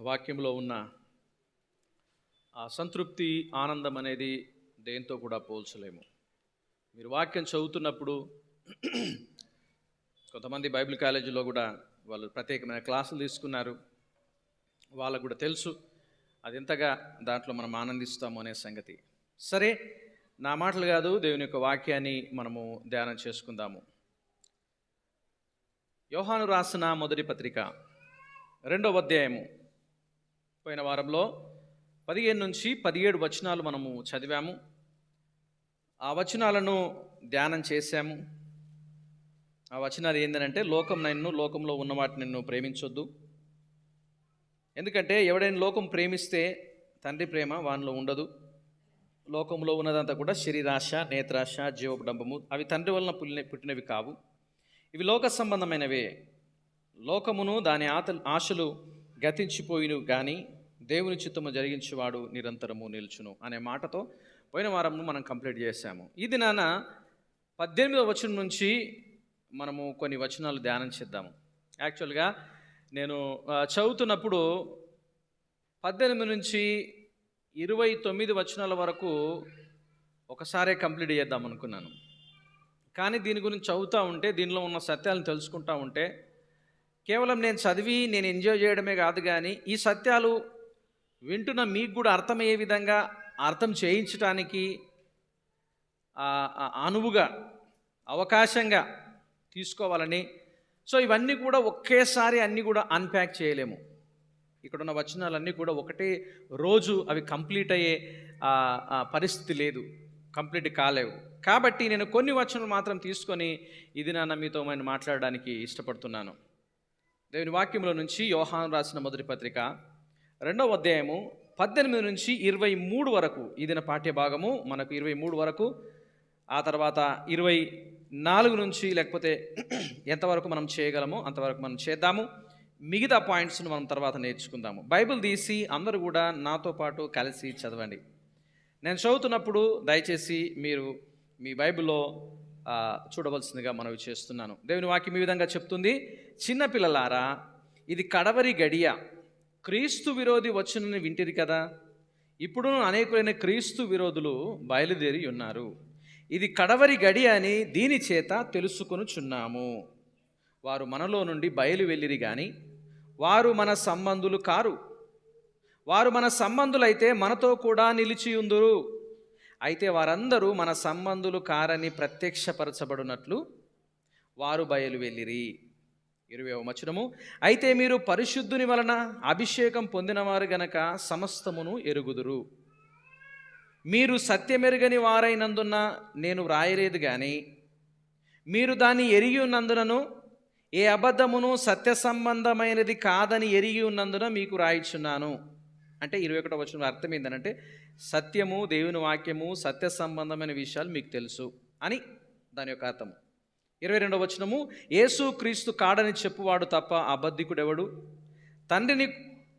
వాక్యంలో ఉన్న ఆ సంతృప్తి, ఆనందం అనేది దేంతో కూడా పోల్చలేము. మీరు వాక్యం చదువుతున్నప్పుడు కొంతమంది బైబిల్ కాలేజీలో కూడా వాళ్ళు ప్రత్యేకమైన క్లాసులు తీసుకున్నారు. వాళ్ళకు కూడా తెలుసు అది ఎంతగా దాంట్లో మనం ఆనందిస్తాము అనే సంగతి. సరే, నా మాటలు కాదు, దేవుని యొక్క వాక్యాన్ని మనము ధ్యానం చేసుకుందాము. యోహాను రాసిన మొదటి పత్రిక 2వ అధ్యాయము. పోయిన వారంలో 15 నుంచి 17 వచనాలు మనము చదివాము. ఆ వచనాలను ధ్యానం చేశాము. ఆ వచనాలు ఏంటంటే, లోకంలో ఉన్న వాటిని నిన్ను ప్రేమించొద్దు. ఎందుకంటే ఎవడైనా లోకం ప్రేమిస్తే తండ్రి ప్రేమ వానిలో ఉండదు. లోకంలో ఉన్నదంతా కూడా శరీరాశ, నేత్రాశ, జీవడంబము, అవి తండ్రి వలన పుట్టినవి కావు. ఇవి లోక సంబంధమైనవే. లోకమును దాని ఆశలు గతించిపోయిను కానీ దేవుని చిత్తము జరిగించేవాడు నిరంతరము నిల్చును అనే మాటతో పోయిన వారంను మనం కంప్లీట్ చేశాము. ఇది 18వ వచనం నుంచి మనము కొన్ని వచనాలు ధ్యానం చేద్దాము. యాక్చువల్గా నేను చదువుతున్నప్పుడు 18 నుంచి 29 వచనాల వరకు ఒకసారే కంప్లీట్ చేద్దాం అనుకున్నాను. కానీ దీని గురించి చదువుతూ ఉంటే, దీనిలో ఉన్న సత్యాలను తెలుసుకుంటూ ఉంటే, కేవలం నేను చదివి నేను ఎంజాయ్ చేయడమే కాదు, కానీ ఈ సత్యాలు వింటున్న మీకు కూడా అర్థమయ్యే విధంగా అర్థం చేయించడానికి అనువుగా అవకాశంగా తీసుకోవాలని. సో ఇవన్నీ కూడా ఒకేసారి అన్నీ కూడా అన్ప్యాక్ చేయలేము. ఇక్కడున్న వచనాలన్నీ కూడా ఒకటే రోజు అవి కంప్లీట్ అయ్యే పరిస్థితి లేదు, కంప్లీట్ కాలేవు. కాబట్టి నేను కొన్ని వచనాలు మాత్రం తీసుకొని ఇది మీతో నేను మాట్లాడడానికి ఇష్టపడుతున్నాను. దేవుని వాక్యంలో నుంచి యోహాను రాసిన మొదటి పత్రిక 2వ అధ్యాయము 18 నుంచి 23 వరకు ఇది నా పాఠ్య భాగము. మనకు 23 వరకు, ఆ తర్వాత 24 నుంచి లేకపోతే ఎంతవరకు మనం చేయగలమో అంతవరకు మనం చేద్దాము. మిగతా పాయింట్స్ను మనం తర్వాత నేర్చుకుందాము. బైబిల్ తీసి అందరూ కూడా నాతో పాటు కలిసి చదవండి. నేను చదువుతున్నప్పుడు దయచేసి మీరు మీ బైబిల్లో చూడవలసిందిగా మనవి చేస్తున్నాను. దేవుని వాక్యం ఈ విధంగా చెప్తుంది: చిన్నపిల్లలారా, ఇది కడవరి గడియ. క్రీస్తు విరోధి వచ్చునని వింటిరి కదా. ఇప్పుడు అనేకులైన క్రీస్తు విరోధులు బయలుదేరి ఉన్నారు. ఇది కడవరి గడియ అని దీని చేత తెలుసుకొనుచున్నాము. వారు మనలో నుండి బయలు వెళ్ళిరి గాని వారు మన సంబంధులు కారు. వారు మన సంబంధులైతే మనతో కూడా నిలిచియుందురు. అయితే వారందరూ మన సంబంధులు కారని ప్రత్యక్షపరచబడినట్లు వారు బయలు వెళ్ళిరి. 20వ వచనము: అయితే మీరు పరిశుద్ధుని వలన అభిషేకం పొందినవారు గనక సమస్తమును ఎరుగుదురు. మీరు సత్యమెరుగని వారైనందున నేను వ్రాయలేదు గాని మీరు దాన్ని ఎరిగి ఉన్నందునను ఏ అబద్ధమును సత్య సంబంధమైనది కాదని ఎరిగి ఉన్నందున మీకు రాయిచున్నాను. అంటే 21వ వచనం అర్థం ఏంటంటే, సత్యము, దేవుని వాక్యము, సత్య సంబంధమైన విషయాలు మీకు తెలుసు అని దాని యొక్క అర్థము. 22వ వచనము: యేసు క్రీస్తు కాడని చెప్పువాడు తప్ప అబద్ధికుడెవడు?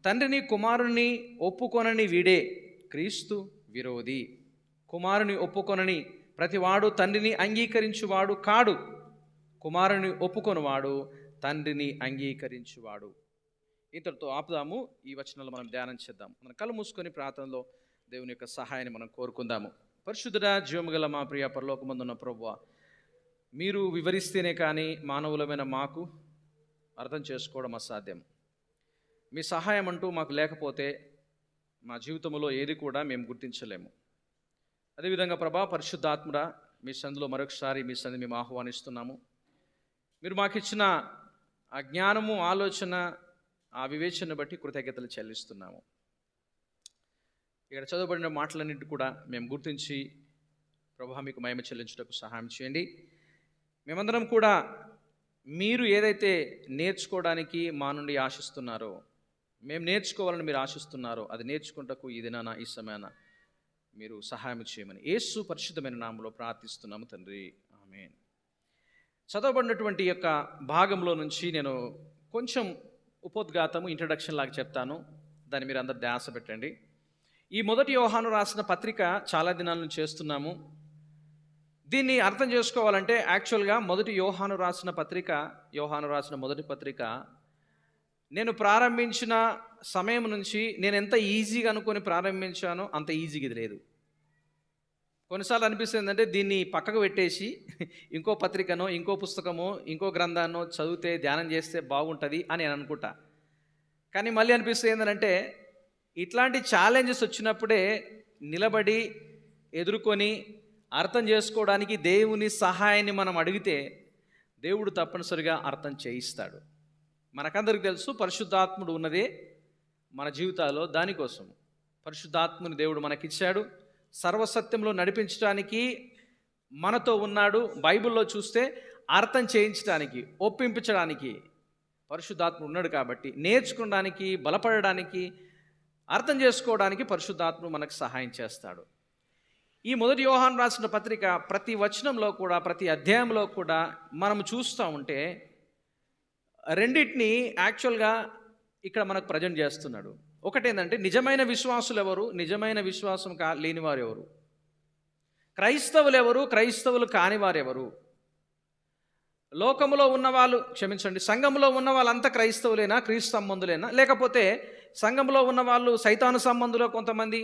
తండ్రిని కుమారుని ఒప్పుకొనని వీడే క్రీస్తు విరోధి. కుమారుని ఒప్పుకొనని ప్రతివాడు తండ్రిని అంగీకరించువాడు కాడు. కుమారుని ఒప్పుకొనివాడు తండ్రిని అంగీకరించువాడు. ఇంతటితో ఆపుదాము. ఈ వచనాలు మనం ధ్యానం చేద్దాం. మనం కళ్ళు మూసుకొని ప్రార్థనలో దేవుని యొక్క సహాయాన్ని మనం కోరుకుందాము. పరిశుద్ధుడా, జీవముగల మా ప్రియ పరలోకమందున్న ప్రభువా, మీరు వివరిస్తేనే కానీ మానవులమైన మాకు అర్థం చేసుకోవడం అసాధ్యం. మీ సహాయం అంటూ మాకు లేకపోతే మా జీవితంలో ఏది కూడా మేము గుర్తించలేము. అదేవిధంగా ప్రభా, పరిశుద్ధాత్ముడా, మీ సంధిలో మరొకసారి మీ సంధి మేము ఆహ్వానిస్తున్నాము. మీరు మాకు ఇచ్చిన ఆ జ్ఞానము, ఆలోచన, ఆ వివేచనను బట్టి కృతజ్ఞతలు చెల్లిస్తున్నాము. ఇక్కడ చదవబడిన మాటలన్నింటి కూడా మేము గుర్తించి ప్రభా మీకు మహిమ చెల్లించుటకు సహాయం చేయండి. మేమందరం కూడా మీరు ఏదైతే నేర్చుకోవడానికి మా నుండి ఆశిస్తున్నారో, మేము నేర్చుకోవాలని మీరు ఆశిస్తున్నారో, అది నేర్చుకుంటకు ఈ దినాన, ఈ సమయాన మీరు సహాయం చేయమని యేసు పరిశుద్ధమైన నామములో ప్రార్థిస్తున్నాము తండ్రి, ఆమేన్. చదవబడినటువంటి యొక్క భాగంలో నుంచి నేను కొంచెం ఉపోద్ఘాతము, ఇంట్రడక్షన్ లాగా చెప్తాను. దాన్ని మీరు అందరు ధ్యాస పెట్టండి. ఈ మొదటి యోహాను రాసిన పత్రిక చాలా దినాల నుంచి చేస్తున్నాము. దీన్ని అర్థం చేసుకోవాలంటే యాక్చువల్గా యోహాను రాసిన మొదటి పత్రిక నేను ప్రారంభించిన సమయం నుంచి నేను ఎంత ఈజీగా అనుకొని ప్రారంభించానో అంత ఈజీగా ఇది లేదు. కొన్నిసార్లు అనిపిస్తుంది ఏంటంటే దీన్ని పక్కకు పెట్టేసి ఇంకో పత్రికనో, ఇంకో పుస్తకమో, ఇంకో గ్రంథాన్నో చదివితే, ధ్యానం చేస్తే బాగుంటుంది అని నేను అనుకుంటా. కానీ మళ్ళీ అనిపిస్తుంది ఏంటంటే ఇట్లాంటి ఛాలెంజెస్ వచ్చినప్పుడే నిలబడి ఎదుర్కొని అర్థం చేసుకోవడానికి దేవుని సహాయాన్ని మనం అడిగితే దేవుడు తప్పనిసరిగా అర్థం చేయిస్తాడు. మనకందరికి తెలుసు పరిశుద్ధాత్ముడు ఉన్నదే మన జీవితాల్లో దానికోసం. పరిశుద్ధాత్ముని దేవుడు మనకిచ్చాడు, సర్వసత్యంలో నడిపించడానికి మనతో ఉన్నాడు. బైబిల్లో చూస్తే అర్థం చేయించడానికి, ఒప్పించడానికి పరిశుద్ధాత్ముడు ఉన్నాడు. కాబట్టి నేర్చుకోవడానికి, బలపడడానికి, అర్థం చేసుకోవడానికి పరిశుద్ధాత్ముడు మనకు సహాయం చేస్తాడు. ఈ మొదటి యోహాను రాసిన పత్రిక ప్రతి వచనంలో కూడా, ప్రతి అధ్యాయంలో కూడా మనం చూస్తూ ఉంటే రెండింటిని యాక్చువల్గా ఇక్కడ మనకు ప్రజెంట్ చేస్తున్నాడు. ఒకటేంటంటే నిజమైన విశ్వాసులు ఎవరు, నిజమైన విశ్వాసం లేనివారు ఎవరు, క్రైస్తవులు ఎవరు, క్రైస్తవులు కానివారెవరు, లోకములో ఉన్నవాళ్ళు, సంఘంలో ఉన్న వాళ్ళంతా క్రైస్తవులేనా, క్రీస్తు సంబంధులేనా, లేకపోతే సంఘంలో ఉన్న వాళ్ళు సైతాను సంబంధులో కొంతమంది,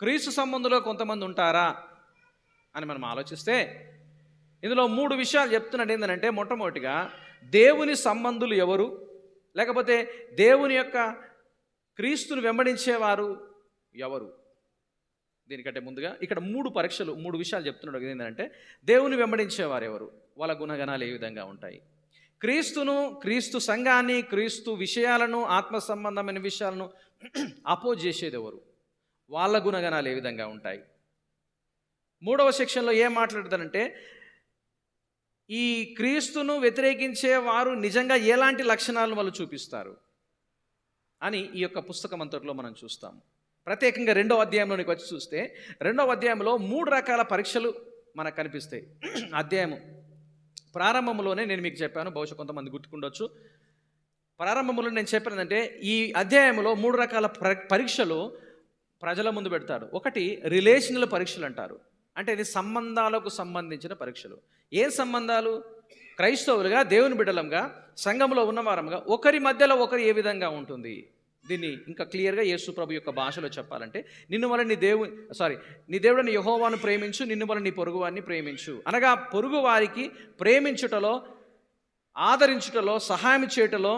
క్రీస్తు సంబంధులో కొంతమంది ఉంటారా అని మనం ఆలోచిస్తే ఇందులో 3 విషయాలు చెప్తున్నాడు. ఏంటంటే మొట్టమొదటిగా దేవుని సంబంధులు ఎవరు, లేకపోతే దేవుని యొక్క క్రీస్తును వెంబడించేవారు ఎవరు. దీనికంటే ముందుగా ఇక్కడ 3 విషయాలు చెప్తున్నాడు. ఏంటంటే దేవుని వెంబడించేవారు ఎవరు, వాళ్ళ గుణగణాలు ఏ విధంగా ఉంటాయి, క్రీస్తును, క్రీస్తు సంఘాన్ని, క్రీస్తు విషయాలను, ఆత్మ సంబంధమైన విషయాలను అపోజ్ చేసేది ఎవరు, వాళ్ళ గుణగణాలు ఏ విధంగా ఉంటాయి. 3వ సెక్షన్లో ఏం మాట్లాడుతానంటే ఈ క్రీస్తును వ్యతిరేకించే వారు నిజంగా ఎలాంటి లక్షణాలను వాళ్ళు చూపిస్తారు అని ఈ యొక్క పుస్తకం అంతట్లో మనం చూస్తాము. ప్రత్యేకంగా 2వ అధ్యాయంలోనికి వచ్చి చూస్తే 2వ అధ్యాయంలో 3 రకాల పరీక్షలు మనకు కనిపిస్తాయి. అధ్యాయము ప్రారంభంలోనే నేను మీకు చెప్పాను, బహుశా కొంతమంది గుర్తుకుండొచ్చు. ప్రారంభంలో నేను చెప్పినదంటే ఈ అధ్యాయంలో 3 రకాల పరీక్షలు ప్రజల ముందు పెడతాడు. ఒకటి రిలేషనల్ పరీక్షలు అంటారు. అంటే ఇది సంబంధాలకు సంబంధించిన పరీక్షలు. ఏ సంబంధాలు? క్రైస్తవులుగా, దేవుని బిడ్డలంగా, సంఘంలో ఉన్నవారంగా ఒకరి మధ్యలో ఒకరు ఏ విధంగా ఉంటుంది. దీన్ని ఇంకా క్లియర్గా యేసు ప్రభు యొక్క భాషలో చెప్పాలంటే నీ దేవుడిని యెహోవాను ప్రేమించు, నిన్ను వలన నీ పొరుగువారిని ప్రేమించు. అనగా పొరుగు వారికి ప్రేమించుటలో, ఆదరించుటలో, సహాయం చేయటలో,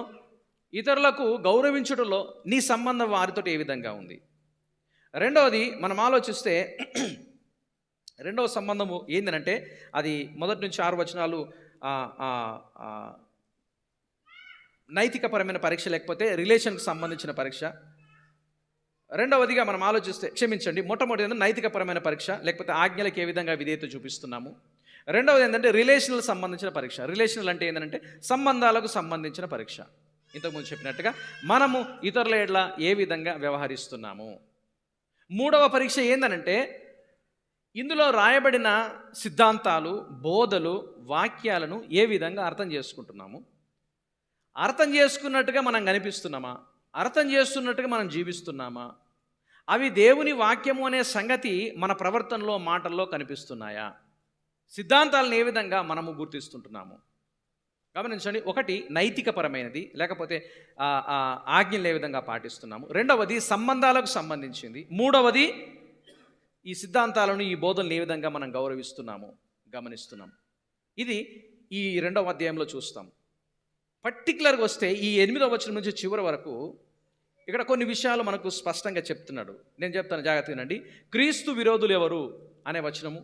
ఇతరులకు గౌరవించుటలో నీ సంబంధం వారితో ఏ విధంగా ఉంది. రెండవది మనం ఆలోచిస్తే రెండవ సంబంధము ఏంటంటే అది 1 నుంచి 6 వచనాలు నైతికపరమైన పరీక్ష, లేకపోతే రిలేషన్కి సంబంధించిన పరీక్ష. రెండవదిగా మనం ఆలోచిస్తే మొట్టమొదటి నైతికపరమైన పరీక్ష, లేకపోతే ఆజ్ఞలకు ఏ విధంగా విధేయత చూపిస్తున్నాము. రెండవది ఏంటంటే రిలేషనల్ సంబంధించిన పరీక్ష. రిలేషనల్ అంటే ఏంటంటే సంబంధాలకు సంబంధించిన పరీక్ష. ఇంతకుముందు చెప్పినట్టుగా మనము ఇతరుల ఎడల ఏ విధంగా వ్యవహరిస్తున్నాము. 3వ పరీక్ష ఏంటంటే ఇందులో రాయబడిన సిద్ధాంతాలు, బోధలు, వాక్యాలను ఏ విధంగా అర్థం చేసుకుంటున్నాము. అర్థం చేసుకున్నట్టుగా మనం కనిపిస్తున్నామా, అర్థం చేస్తున్నట్టుగా మనం జీవిస్తున్నామా, అవి దేవుని వాక్యము అనే సంగతి మన ప్రవర్తనలో, మాటల్లో కనిపిస్తున్నాయా, సిద్ధాంతాలను ఏ విధంగా మనము గుర్తిస్తుంటున్నాము. గమనించండి, ఒకటి నైతికపరమైనది, లేకపోతే ఆజ్ఞలు ఏ విధంగా పాటిస్తున్నాము. రెండవది సంబంధాలకు సంబంధించింది. మూడవది ఈ సిద్ధాంతాలను, ఈ బోధనలు ఏ విధంగా మనం గౌరవిస్తున్నాము, గమనిస్తున్నాం. ఇది ఈ 2వ అధ్యాయంలో చూస్తాం. పర్టికులర్గా వస్తే ఈ 8వ వచనం నుంచి చివరి వరకు ఇక్కడ కొన్ని విషయాలు మనకు స్పష్టంగా చెప్తున్నాడు. నేను చెప్తాను, జాగ్రత్తగా వినండి. క్రీస్తు విరోధులు ఎవరు అనే వచనము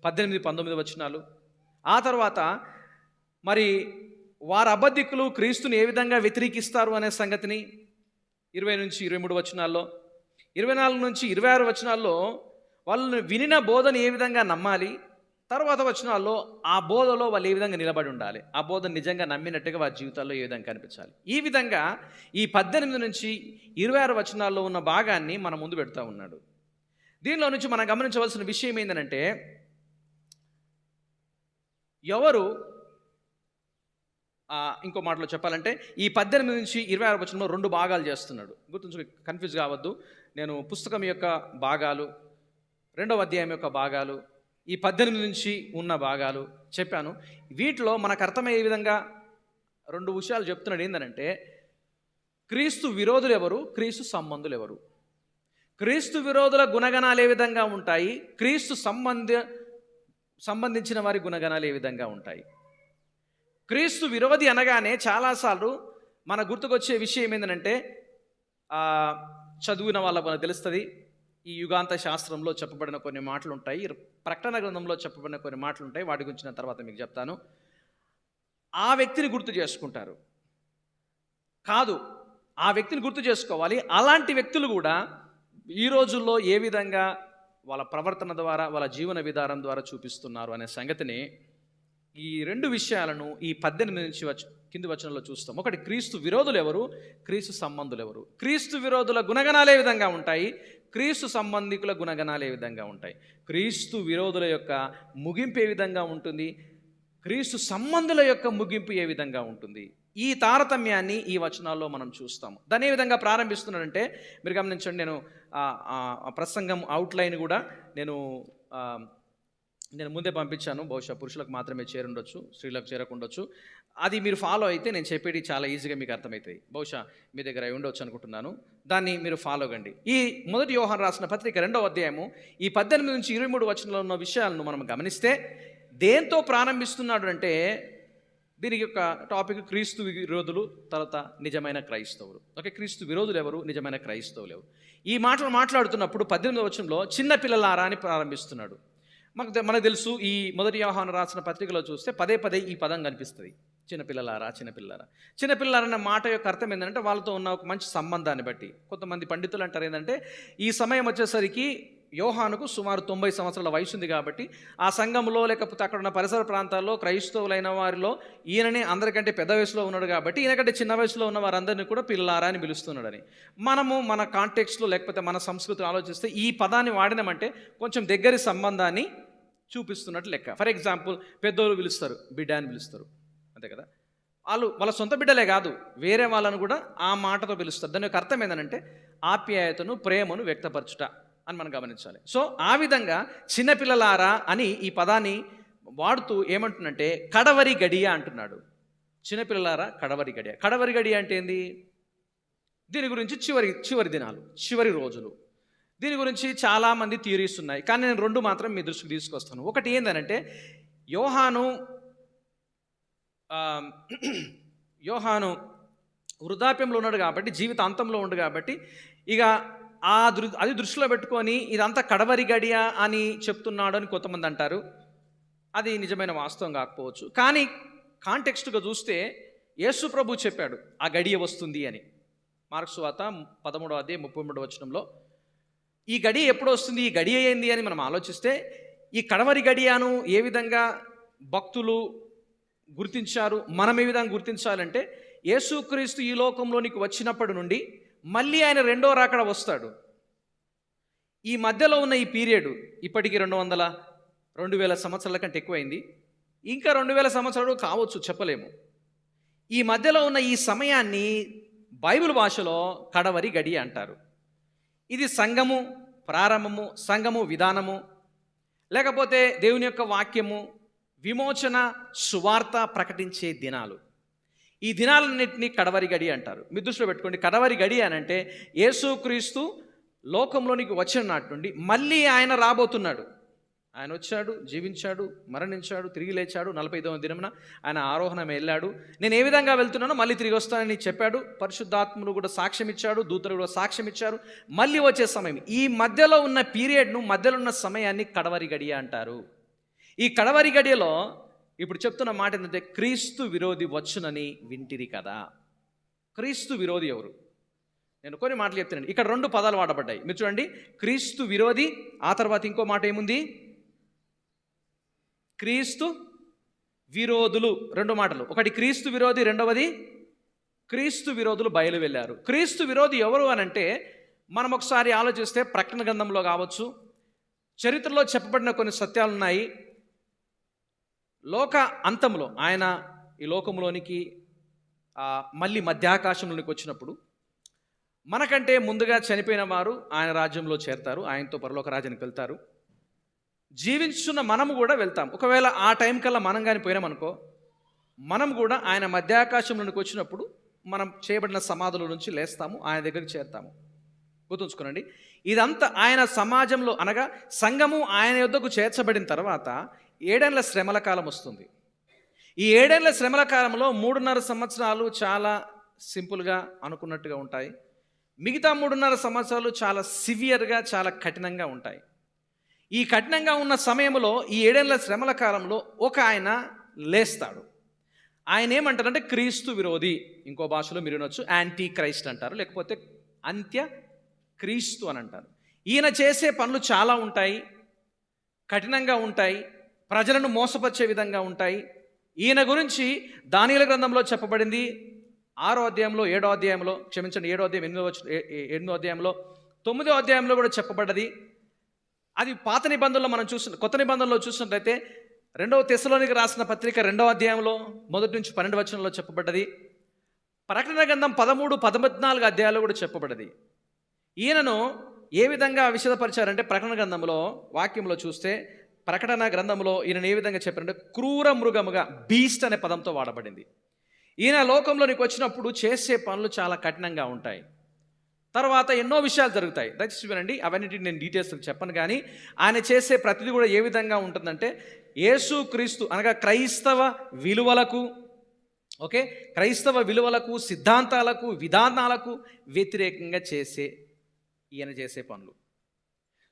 18, 19 వచనాలు. ఆ తర్వాత మరి వారు అబద్ధికులు క్రీస్తుని ఏ విధంగా వ్యతిరేకిస్తారు అనే సంగతిని 20 నుంచి 23 వచనాల్లో, 24 నుంచి 26 వచనాల్లో వాళ్ళు వినిన బోధన ఏ విధంగా నమ్మాలి, తర్వాత వచనాల్లో ఆ బోధలో వాళ్ళు ఏ విధంగా నిలబడి ఉండాలి, ఆ బోధన నిజంగా నమ్మినట్టుగా వారి జీవితాల్లో ఏ విధంగా కనిపించాలి. ఈ విధంగా ఈ 18 నుంచి 26 వచనాల్లో ఉన్న భాగాన్ని మన ముందు పెడతా ఉన్నాడు. దీనిలో నుంచి మనం గమనించవలసిన విషయం ఏంటంటే ఎవరు, ఇంకో మాటలో చెప్పాలంటే ఈ 18 నుంచి 26 వచనంలో 2 భాగాలు చేస్తున్నాడు. గుర్తుంచు, కన్ఫ్యూజ్ కావద్దు. నేను పుస్తకం యొక్క భాగాలు, 2వ అధ్యాయం యొక్క భాగాలు, ఈ 18 నుంచి ఉన్న భాగాలు చెప్పాను. వీటిలో మనకు అర్థమయ్యే విధంగా 2 విషయాలు చెప్తున్నాడు. ఏంటంటే క్రీస్తు విరోధులు ఎవరు, క్రీస్తు సంబంధులు ఎవరు? క్రీస్తు విరోధుల గుణగణాలు ఏ విధంగా ఉంటాయి, క్రీస్తు సంబంధించిన వారి గుణగణాలు ఏ విధంగా ఉంటాయి? క్రీస్తు విరోధి అనగానే చాలాసార్లు మన గుర్తుకొచ్చే విషయం ఏంటంటే, చదివిన వాళ్ళకు మనకు తెలుస్తుంది, ఈ యుగాంత శాస్త్రంలో చెప్పబడిన కొన్ని మాటలు ఉంటాయి, ప్రకటన గ్రంథంలో చెప్పబడిన కొన్ని మాటలు ఉంటాయి, వాటి గురించి నేను తర్వాత మీకు చెప్తాను. ఆ వ్యక్తిని గుర్తు చేసుకుంటారు. కాదు, ఆ వ్యక్తిని గుర్తు చేసుకోవాలి. అలాంటి వ్యక్తులు కూడా ఈ రోజుల్లో ఏ విధంగా వాళ్ళ ప్రవర్తన ద్వారా, వాళ్ళ జీవన విధానం ద్వారా చూపిస్తున్నారు అనే సంగతిని, ఈ రెండు విషయాలను ఈ 18 నుంచి కింది వచనంలో చూస్తాం. ఒకటి, క్రీస్తు విరోధులు ఎవరు, క్రీస్తు సంబంధులు ఎవరు? క్రీస్తు విరోధుల గుణగణాలు ఏ విధంగా ఉంటాయి, క్రీస్తు సంబంధికుల గుణగణాలు ఏ విధంగా ఉంటాయి? క్రీస్తు విరోధుల యొక్క ముగింపు ఏ విధంగా ఉంటుంది, క్రీస్తు సంబంధుల యొక్క ముగింపు ఏ విధంగా ఉంటుంది? ఈ తారతమ్యాన్ని ఈ వచనాల్లో మనం చూస్తాము. దాన్ని ఏ విధంగా ప్రారంభిస్తున్నాడంటే, మీరు గమనించండి, నేను ప్రసంగం అవుట్లైన్ కూడా నేను ముందే పంపించాను. బహుశా పురుషులకు మాత్రమే చేరుండొచ్చు, స్త్రీలకు చేరకుండొచ్చు. అది మీరు ఫాలో అయితే నేను చెప్పేది చాలా ఈజీగా మీకు అర్థమవుతాయి. బహుశా మీ దగ్గర అయి ఉండొచ్చు అనుకుంటున్నాను. దాన్ని మీరు ఫాలో కండి. ఈ మొదటి యోహాను రాసిన పత్రిక 2వ అధ్యాయము ఈ 18 నుంచి 23 వచనంలో ఉన్న విషయాలను మనం గమనిస్తే, దేంతో ప్రారంభిస్తున్నాడు అంటే, దీనికి యొక్క టాపిక్ క్రీస్తు విరోధులు, తర్వాత నిజమైన క్రైస్తవులు. ఓకే, క్రీస్తు విరోధులు ఎవరు, నిజమైన క్రైస్తవులు ఎవరు? ఈ మాటలు మాట్లాడుతున్నప్పుడు 18వ వచనంలో చిన్న పిల్లలారా అని ప్రారంభిస్తున్నాడు. మనకు తెలుసు, ఈ మొదటి యోహాను రాసిన పత్రికలో చూస్తే పదే పదే ఈ పదం కనిపిస్తుంది, చిన్నపిల్లలారా, చిన్నపిల్లలారా. చిన్నపిల్లలారా అన్న మాట యొక్క అర్థం ఏంటంటే, వాళ్ళతో ఉన్న ఒక మంచి సంబంధాన్ని బట్టి. కొంతమంది పండితులు అంటారు ఏంటంటే, ఈ సమయం వచ్చేసరికి యోహానుకు సుమారు 90 సంవత్సరాల వయసు ఉంది కాబట్టి, ఆ సంఘంలో లేకపోతే అక్కడ ఉన్న పరిసర ప్రాంతాల్లో క్రైస్తవులైన వారిలో ఈయననే అందరికంటే పెద్ద వయసులో ఉన్నాడు కాబట్టి, ఈయనకంటే చిన్న వయసులో ఉన్న వారందరినీ కూడా పిల్లారా అని పిలుస్తున్నాడని. మనము మన కాంటెక్స్ట్లో లేకపోతే మన సంస్కృతిలో ఆలోచిస్తే ఈ పదాన్ని వాడినామంటే కొంచెం దగ్గరి సంబంధాన్ని చూపిస్తున్నట్టు లెక్క. ఫర్ ఎగ్జాంపుల్, పెద్దోళ్ళు పిలుస్తారు, బిడ్డ అని పిలుస్తారు, అంతే కదా. వాళ్ళ సొంత బిడ్డలే కాదు, వేరే వాళ్ళను కూడా ఆ మాటతో పిలుస్తారు. దాని యొక్క అర్థం ఏంటంటే, ఆప్యాయతను, ప్రేమను వ్యక్తపరచుట అని మనం గమనించాలి. సో ఆ విధంగా చిన్నపిల్లలారా అని ఈ పదాన్ని వాడుతూ ఏమంటున్నంటే, కడవరి గడియ అంటున్నాడు. చిన్నపిల్లలారా, కడవరి గడియ. కడవరి గడియ అంటే ఏంది? దీని గురించి చివరి దినాలు, చివరి రోజులు, దీని గురించి చాలామంది థియరీస్ ఉన్నాయి. కానీ నేను 2 మాత్రం మీ దృష్టికి తీసుకొస్తాను. ఒకటి ఏంటంటే, యోహాను వృద్ధాప్యంలో ఉన్నాడు కాబట్టి, జీవిత అంతంలో ఉండు కాబట్టి, ఇక అది దృష్టిలో పెట్టుకొని ఇదంతా కడవరి గడియ అని చెప్తున్నాడు అని కొంతమంది అంటారు. అది నిజమైన వాస్తవం కాకపోవచ్చు. కానీ కాంటెక్స్ట్గా చూస్తే యేసు ప్రభు చెప్పాడు ఆ గడియ వస్తుంది అని. మార్కు సువార్త 13వ అధ్యాయం 33వ వచనంలో ఈ గడియ ఎప్పుడు వస్తుంది, ఈ గడియ ఏంది అని మనం ఆలోచిస్తే, ఈ కడవరి గడియను ఏ విధంగా భక్తులు గుర్తించారు, మనం ఏ విధంగా గుర్తించాలంటే, యేసుక్రీస్తు ఈ లోకంలోనికి వచ్చినప్పటి నుండి మళ్ళీ ఆయన 2వ రాకడ వస్తాడు. ఈ మధ్యలో ఉన్న ఈ పీరియడ్ ఇప్పటికీ 2000 సంవత్సరాల కంటే ఎక్కువైంది. ఇంకా 2000 సంవత్సరాలు కావచ్చు, చెప్పలేము. ఈ మధ్యలో ఉన్న ఈ సమయాన్ని బైబిల్ భాషలో కడవరి గడి అంటారు. ఇది సంఘము ప్రారంభము, సంఘము విధానము, లేకపోతే దేవుని యొక్క వాక్యము, విమోచన సువార్త ప్రకటించే దినాలు. ఈ దినాలన్నింటినీ కడవరి గడి అంటారు. మీ దృష్టిలో పెట్టుకోండి, కడవరి గడి అని అంటే యేసుక్రీస్తు లోకంలోనికి వచ్చిన నాటి నుండి మళ్ళీ ఆయన రాబోతున్నాడు. ఆయన వచ్చాడు, జీవించాడు, మరణించాడు, తిరిగి లేచాడు. 45వ దినమున ఆయన ఆరోహణం వెళ్ళాడు. నేను ఏ విధంగా వెళ్తున్నానో మళ్ళీ తిరిగి వస్తానని చెప్పాడు. పరిశుద్ధాత్ముడు కూడా సాక్ష్యం ఇచ్చాడు, దూతలు కూడా సాక్ష్యం ఇచ్చారు. మళ్ళీ వచ్చే సమయం, ఈ మధ్యలో ఉన్న పీరియడ్ను, మధ్యలో ఉన్న సమయాన్ని కడవరి గడియ అంటారు. ఈ కడవరి గడియలో ఇప్పుడు చెప్తున్న మాట ఏంటంటే, క్రీస్తు విరోధి వచ్చునని వింటిరి కదా. క్రీస్తు విరోధి ఎవరు? నేను కొన్ని మాటలు చెప్తానండి. ఇక్కడ 2 పదాలు వాడబడ్డాయి, మీరు చూడండి. క్రీస్తు విరోధి, ఆ తర్వాత ఇంకో మాట ఏముంది? క్రీస్తు విరోధులు. 2 మాటలు, ఒకటి క్రీస్తు విరోధి, రెండవది క్రీస్తు విరోధులు బయలు వెళ్ళారు. క్రీస్తు విరోధి ఎవరు అని అంటే, మనం ఒకసారి ఆలోచిస్తే ప్రకటన గ్రంథంలో కావచ్చు, చరిత్రలో చెప్పబడిన కొన్ని సత్యాలు ఉన్నాయి. లోక అంతంలో ఆయన ఈ లోకంలోనికి మళ్ళీ మధ్యాకాశంలోనికి వచ్చినప్పుడు, మనకంటే ముందుగా చనిపోయిన వారు ఆయన రాజ్యంలో చేరతారు, ఆయనతో పరలోక రాజ్యానికి వెళ్తారు. జీవించున్న మనము కూడా వెళ్తాం. ఒకవేళ ఆ టైం కల్లా మనం కానీ పోయినామనుకో, మనం కూడా ఆయన మధ్యాకాశంలోనికి వచ్చినప్పుడు మనం చేయబడిన సమాధుల నుంచి లేస్తాము, ఆయన దగ్గరికి చేరుతాము. గుర్తుంచుకోనండి, ఇదంతా ఆయన సమాజంలో అనగా సంఘము ఆయన యొద్దకు చేర్చబడిన తర్వాత 7 ఏళ్ల శ్రమల కాలం వస్తుంది. ఈ 7 ఏళ్ల శ్రమల కాలంలో 3.5 సంవత్సరాలు చాలా సింపుల్గా అనుకున్నట్టుగా ఉంటాయి. మిగతా 3.5 సంవత్సరాలు చాలా సివియర్గా, చాలా కఠినంగా ఉంటాయి. ఈ కఠినంగా ఉన్న సమయంలో ఈ 7 ఏళ్ల శ్రమల కాలంలో ఒక ఆయన లేస్తాడు. ఆయన ఏమంటారంటే క్రీస్తు విరోధి, ఇంకో భాషలో మీరు వినొచ్చు యాంటీ క్రైస్ట్ అంటారు, లేకపోతే అంత్య క్రీస్తు అని అంటారు. ఈయన చేసే పనులు చాలా ఉంటాయి, కఠినంగా ఉంటాయి, ప్రజలను మోసపరిచే విధంగా ఉంటాయి. ఈయన గురించి దానియేలు గ్రంథంలో చెప్పబడింది 6వ అధ్యాయంలో 7వ అధ్యాయంలో 7వ అధ్యాయం 8వ అధ్యాయంలో 9వ అధ్యాయంలో కూడా చెప్పబడ్డది. అది పాత నిబంధనలో మనం కొత్త నిబంధనలో చూసినట్లయితే 2వ తెస్సలోనికి రాసిన పత్రిక 2వ అధ్యాయంలో 1 నుంచి 12 వచనంలో చెప్పబడ్డది. ప్రకటన గ్రంథం 13, 14 అధ్యాయాలు కూడా చెప్పబడ్డది. ఈయనను ఏ విధంగా విషదపరిచారంటే ప్రకటన గ్రంథంలో వాక్యంలో చూస్తే ప్రకటన గ్రంథంలో ఈయనను ఏ విధంగా చెప్పారంటే క్రూర మృగముగా, బీస్ట్ అనే పదంతో వాడబడింది. ఈయన లోకంలోనికి వచ్చినప్పుడు చేసే పనులు చాలా కఠినంగా ఉంటాయి. తర్వాత ఎన్నో విషయాలు జరుగుతాయి, దయచేసి వినండి. అవన్నిటిని నేను డీటెయిల్స్ చెప్పను, కానీ ఆయన చేసే ప్రతిదీ కూడా ఏ విధంగా ఉంటుందంటే యేసు క్రీస్తు అనగా క్రైస్తవ విలువలకు, క్రైస్తవ విలువలకు, సిద్ధాంతాలకు, విధానాలకు వ్యతిరేకంగా ఈయన చేసే పనులు.